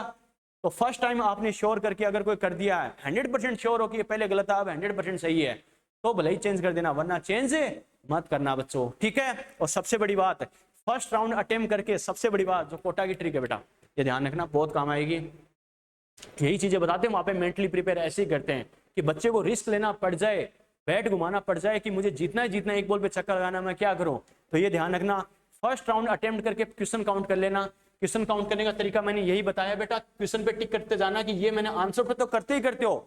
तो फर्स्ट टाइम आपने श्योर करके अगर कोई कर दिया है, 100% श्योर हो कि पहले गलत था अब 100% सही है, तो भले ही चेंज कर देना, वरना चेंज मत करना बच्चों, ठीक है। और सबसे बड़ी बात, फर्स्ट राउंड अटेम्प्ट करके सबसे बड़ी बात जो कोटा की ट्रिक है बेटा, ये ध्यान रखना, बहुत काम आएगी। यही चीजें बताते हैं वहां पे, मेंटली प्रिपेयर ऐसे ही करते हैं कि बच्चे को रिस्क लेना पड़ जाए, बैट घुमाना पड़ जाए कि मुझे जीतना ही जीतना, एक बॉल पे छक्का लगाना, मैं क्या करूं। तो ये ध्यान रखना, फर्स्ट राउंड अटेम्प्ट करके क्वेश्चन काउंट कर लेना। क्वेश्चन काउंट करने का तरीका मैंने यही बताया बेटा, क्वेश्चन पे टिक करते जाना कि ये मैंने आंसर पे तो करते ही करते हो,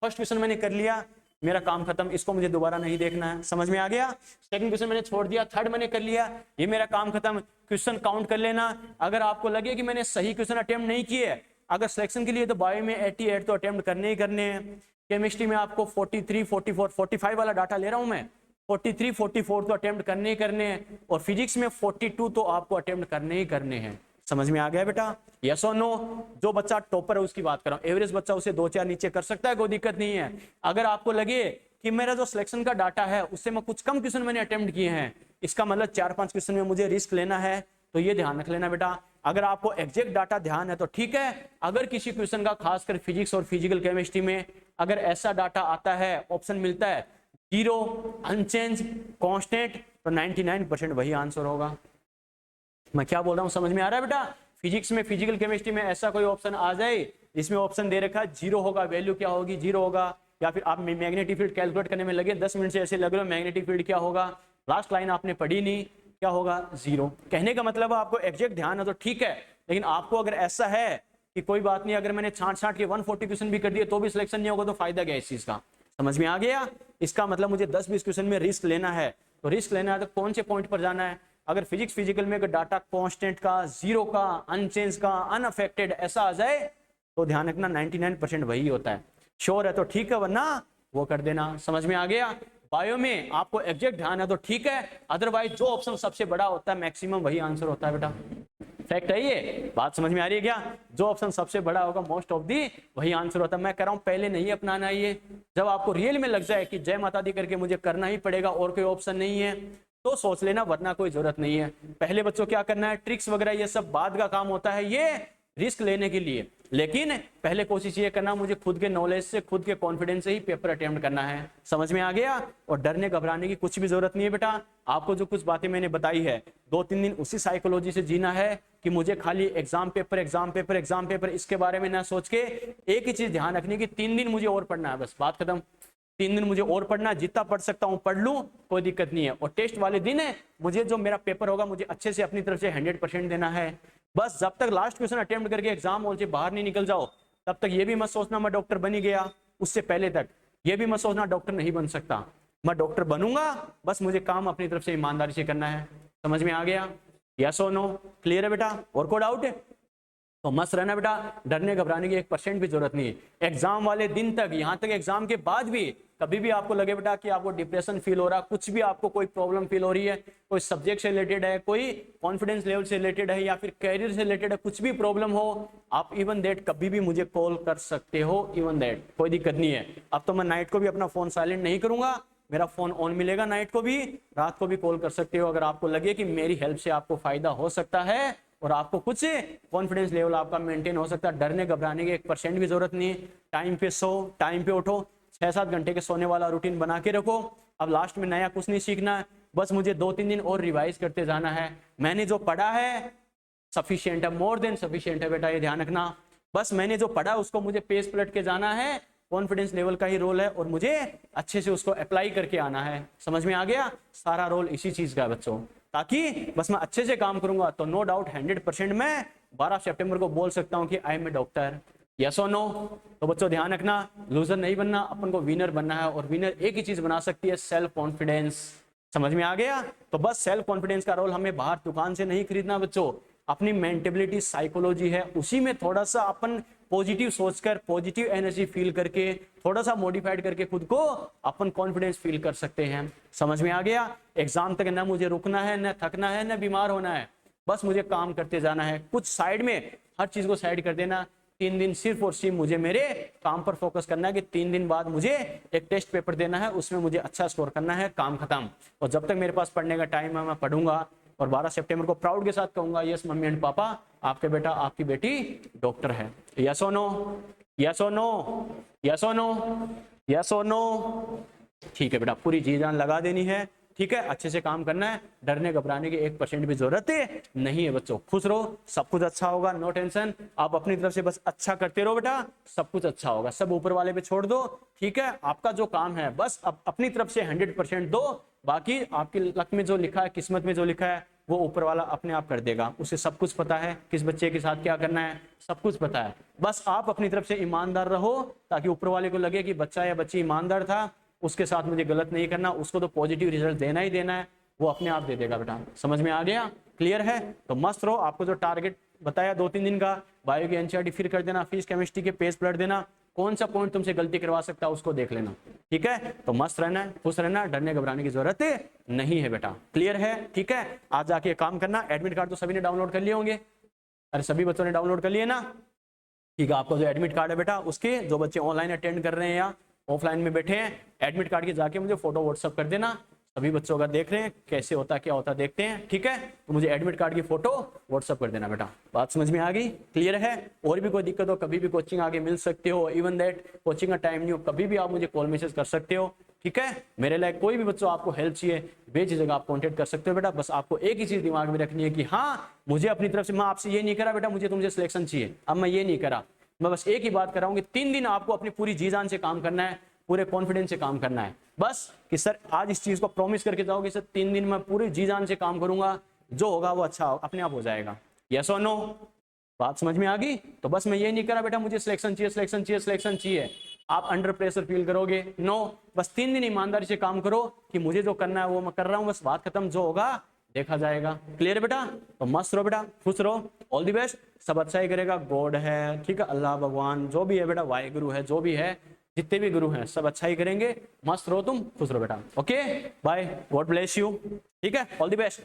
फर्स्ट क्वेश्चन मैंने कर लिया, मेरा काम खत्म, इसको मुझे दोबारा नहीं देखना है। समझ में आ गया? सेकंड क्वेश्चन मैंने छोड़ दिया, थर्ड मैंने कर लिया, ये मेरा काम खत्म। क्वेश्चन काउंट कर लेना। अगर आपको लगे कि मैंने सही क्वेश्चन अटेम्प्ट नहीं किए, अगर सिलेक्शन के लिए तो बायो में 88 तो अटेम्प्ट करने ही करने हैं, केमिस्ट्री में आपको 43, 44, 45 वाला डाटा ले रहा हूं मैं, 43, 44 तो अटेम्प्ट करने ही करने हैं, और फिजिक्स में 42 तो आपको अटेम्प्ट करने ही करने हैं। समझ में आ गया बेटा? यस और नो? जो बच्चा टॉपर है उसकी बात कर रहा हूं, एवरेज बच्चा उसे 2-4 नीचे कर सकता है, कोई दिक्कत नहीं है। अगर आपको लगे कि मेरा जो सिलेक्शन का डाटा है उससे मैं कुछ कम क्वेश्चन मैंने अटेम्प्ट किए हैं, इसका मतलब 4-5 क्वेश्चन में मुझे रिस्क लेना है, तो ये ध्यान रख लेना बेटा। अगर आपको एग्जैक्ट डाटा ध्यान है तो ठीक है, अगर किसी क्वेश्चन का खासकर फिजिक्स और फिजिकल केमिस्ट्री में अगर ऐसा डाटा आता है, ऑप्शन मिलता है 0, अनचेंज, कांस्टेंट, तो 99% वही आंसर होगा। मैं क्या बोल रहा हूं, समझ में आ रहा है बेटा? फिजिक्स में, फिजिकल केमिस्ट्री में ऐसा कोई ऑप्शन आ जाए जिसमें ऑप्शन दे रखा है 0 होगा, वैल्यू क्या होगी 0 होगा, या फिर आप मैग्नेटिक फील्ड कैलकुलेट करने में लगे 10 मिनट से ऐसे लग रहे हो, मैग्नेटिक फील्ड क्या होगा, लास्ट लाइन आपने पढ़ी नहीं, क्या होगा 0। कहने का मतलब आपको एग्जैक्ट ध्यान है तो ठीक है, लेकिन आपको अगर ऐसा है कि कोई बात नहीं, अगर मैंने छांट के 140 क्वेश्चन भी कर दिए तो भी सिलेक्शन नहीं होगा, तो फायदा क्या इस चीज का। समझ में आ गया? इसका मतलब मुझे 10-20 क्वेश्चन में रिस्क लेना है, तो रिस्क लेना है तो कौन से पॉइंट पर जाना है। अगर फिजिक्स फिजिकल में अगर डाटा कांस्टेंट का, 0 का, अनचेंज का, अनअफेक्टेड ऐसा आ जाए तो ध्यान रखना 99% वही होता है। श्योर है तो ठीक है, वरना वो कर देना। समझ में आ गया? बायो में आपको एग्जैक्ट ध्यान है तो ठीक है, अदरवाइज जो ऑप्शन सबसे बड़ा होता है मैक्सिमम वही आंसर होता है बेटा। फैक्ट है ये, बात समझ में आ रही है क्या? जो ऑप्शन सबसे बड़ा होगा मोस्ट ऑफ दी वही आंसर होता है। मैं कह रहा हूं पहले नहीं अपनाना ये, जब आपको रियल में लग जाए कि जय माता दी करके मुझे करना ही पड़ेगा और कोई ऑप्शन नहीं है तो सोच लेना, वरना कोई जरूरत नहीं है। पहले बच्चों क्या करना है, ट्रिक्स वगैरह ये सब बाद का काम होता है, ये रिस्क लेने के लिए, लेकिन पहले कोशिश ये करना मुझे खुद के नॉलेज से, खुद के कॉन्फिडेंस से ही पेपर अटेम्प्ट करना है। समझ में आ गया? और डरने घबराने की कुछ भी जरूरत नहीं है बेटा। आपको जो कुछ बातें मैंने बताई है 2-3 दिन उसी साइकोलॉजी से जीना है कि मुझे खाली exam paper exam paper exam paper इसके बारे में ना सोच के एक ही चीज ध्यान रखनी कि 3 दिन मुझे और पढ़ना है, बस बात खत्म। 3 दिन मुझे और पढ़ना है, जितना पढ़ सकता हूं पढ़ लूं, कोई दिक्कत नहीं है। और टेस्ट वाले दिन है मुझे जो मेरा पेपर होगा मुझे अच्छे से अपनी तरफ से 100% देना है। बस जब तक लास्ट क्वेश्चन अटेम्प्ट करके एग्जाम हॉल से बाहर नहीं निकल जाओ तब तक ये भी मत सोचना मैं डॉक्टर बन ही गया, उससे पहले तक ये भी मत सोचना डॉक्टर नहीं बन सकता, मैं डॉक्टर बनूंगा, बस मुझे काम अपनी तरफ से ईमानदारी से करना है। समझ में आ गया? यस और नो? क्लियर है बेटा? और कोई डाउट है तो मस्त रहना बेटा, डरने घबराने की 1% भी जरूरत नहीं है। एग्जाम वाले दिन तक, यहां तक एग्जाम के बाद भी कभी भी आपको लगे बेटा कि आपको डिप्रेशन फील हो रहा, कुछ भी आपको कोई प्रॉब्लम फील हो रही है, कोई सब्जेक्ट से रिलेटेड है, कोई कॉन्फिडेंस लेवल से रिलेटेड है या फिर कैरियर से रिलेटेड है, कुछ भी प्रॉब्लम हो, आप इवन दैट कभी भी मुझे कॉल कर सकते हो, इवन दैट कोई दिक्कत नहीं है। अब तो मैं नाइट को भी अपना फोन साइलेंट नहीं करूंगा, मेरा फोन ऑन मिलेगा, नाइट को भी, रात को भी कॉल कर सकते हो अगर आपको लगे कि मेरी हेल्प से आपको फायदा हो सकता है और आपको कुछ कॉन्फिडेंस लेवल आपका मेंटेन हो सकता है। डरने घबराने की 1% भी जरूरत नहीं है। टाइम पे सो, टाइम पे उठो, 6-7 घंटे के सोने वाला रूटीन बना के रखो। अब लास्ट में नया कुछ नहीं सीखना है, बस मुझे 2-3 दिन और रिवाइज करते जाना है। मैंने जो पढ़ा है सफिशिएंट है, मोर देन सफिशिएंट है बेटा, ये ध्यान रखना। बस मैंने जो पढ़ा उसको मुझे पेज पलट के जाना है, कॉन्फिडेंस लेवल का ही रोल है और मुझे अच्छे से उसको अप्लाई करके आना है। समझ में आ गया? सारा रोल इसी चीज का है बच्चों, ताकि बस मैं अच्छे से काम करूंगा तो नो डाउट 100% मैं 12 सितंबर को बोल सकता हूं कि I am a doctor. Yes और नो? तो बच्चों ध्यान रखना, लूजर नहीं बनना, अपन को विनर बनना है और विनर एक ही चीज बना सकती है, सेल्फ कॉन्फिडेंस। समझ में आ गया? तो बस सेल्फ कॉन्फिडेंस का रोल हमें बाहर दुकान से नहीं खरीदना बच्चों, अपनी मेंटेबिलिटी साइकोलॉजी है, उसी में थोड़ा सा अपन पॉजिटिव सोचकर, पॉजिटिव एनर्जी फील करके, थोड़ा सा मॉडिफाइड करके खुद को अपन कॉन्फिडेंस फील कर सकते हैं। समझ में आ गया? एग्जाम तक ना मुझे रुकना है, ना थकना है, ना बीमार होना है, बस मुझे काम करते जाना है। कुछ साइड में हर चीज को साइड कर देना। 3 दिन सिर्फ और सिर्फ मुझे मेरे काम पर फोकस करना है कि 3 दिन बाद मुझे एक टेस्ट पेपर देना है, उसमें मुझे अच्छा स्कोर करना है, काम खत्म। और जब तक मेरे पास पढ़ने का टाइम है मैं पढ़ूंगा और 12 सितंबर को प्राउड के साथ कहूंगा यस मम्मी एंड पापा, आपके बेटा आपकी बेटी डॉक्टर है। यस और नो? यस और नो? यस और नो? यस और नो? ठीक है बेटा, पूरी जी जान लगा देनी है, ठीक है, अच्छे से काम करना है, डरने घबराने की 1% भी जरूरत नहीं है बच्चों। खुश रहो, सब कुछ अच्छा होगा, नो टेंशन। आप अपनी तरफ से बस अच्छा करते रहो बेटा, सब कुछ अच्छा होगा, सब ऊपर वाले पे छोड़ दो, ठीक है। आपका जो काम है बस अपनी तरफ से 100% दो, बाकी आपकी लक में जो लिखा है, किस्मत में जो लिखा है वो ऊपर वाला अपने आप कर देगा। उसे सब कुछ पता है, किस बच्चे के साथ क्या करना है, सब कुछ पता है। बस आप अपनी तरफ से ईमानदार रहो ताकि ऊपर वाले को लगे कि बच्चा या बच्ची ईमानदार था, उसके साथ मुझे गलत नहीं करना, उसको तो पॉजिटिव रिजल्ट देना ही देना है, वो अपने आप दे देगा बेटा। समझ में आ गया? क्लियर है? तो मस्त रहो। आपको जो टारगेट बताया 2-3 दिन का, बायो की एनसीईआरटी फिर कर देना, फिजिक्स केमिस्ट्री के पेज पलट देना, कौन सा पॉइंट तुमसे गलती करवा सकता है उसको देख लेना, ठीक है। तो मस्त रहना है, खुश रहना, डरने घबराने की जरूरत नहीं है बेटा। क्लियर है? ठीक है, आज जाके काम करना। एडमिट कार्ड तो सभी ने डाउनलोड कर लिए होंगे, अरे सभी बच्चों ने डाउनलोड कर लिए ना? ठीक है, आपका जो एडमिट कार्ड है बेटा, उसके जो बच्चे ऑनलाइन अटेंड कर रहे हैं या ऑफलाइन में बैठे हैं, एडमिट कार्ड की जाके मुझे फोटो व्हाट्सअप कर देना। सभी बच्चों का देख रहे हैं कैसे होता क्या होता देखते हैं, ठीक है। तो मुझे एडमिट कार्ड की फोटो व्हाट्सअप कर देना बेटा। बात समझ में आ गई? क्लियर है? और भी कोई दिक्कत हो कभी भी कोचिंग आगे मिल सकते हो, इवन दैट कोचिंग का टाइम नहीं हो कभी भी आप मुझे कॉल मैसेज कर सकते हो, ठीक है। मेरे लायक कोई भी बच्चों आपको हेल्प चाहिए बेझिझक आप कॉन्टेक्ट कर सकते हो बेटा। बस आपको एक ही चीज दिमाग में रखनी है कि हाँ, मुझे अपनी तरफ से, मैं आपसे ये नहीं करा बेटा मुझे तुमसे सिलेक्शन चाहिए, अब मैं ये नहीं करा, मैं बस एक ही बात कर रहा हूँ कि 3 दिन आपको अपनी पूरी जी जान से काम करना है, पूरे कॉन्फिडेंस से काम करना है। बस कि सर आज इस चीज को प्रॉमिस करके जाओ कि सर 3 दिन में पूरी जी जान से काम करूंगा, जो होगा वो अच्छा अपने आप हो जाएगा। यस और नो? बात समझ में आ गई? तो बस मैं ये नहीं करा बेटा मुझे सिलेक्शन चाहिए, सिलेक्शन चाहिए, सिलेक्शन चाहिए, आप अंडर प्रेशर फील करोगे, नो। बस 3 दिन ईमानदारी से काम करो कि मुझे जो करना है वो मैं कर रहा हूँ, बस बात खत्म, जो होगा देखा जाएगा। क्लियर है बेटा? तो मस्त रहो बेटा, खुश रहो, ऑल द बेस्ट, सब अच्छा ही करेगा। गॉड है, ठीक है, अल्लाह भगवान जो भी है बेटा, वाहिगुरु है, जो भी है, जितने भी गुरु हैं सब अच्छा ही करेंगे। मस्त रहो तुम, खुश रहो बेटा। Okay bye, god bless you, ठीक है, ऑल द बेस्ट।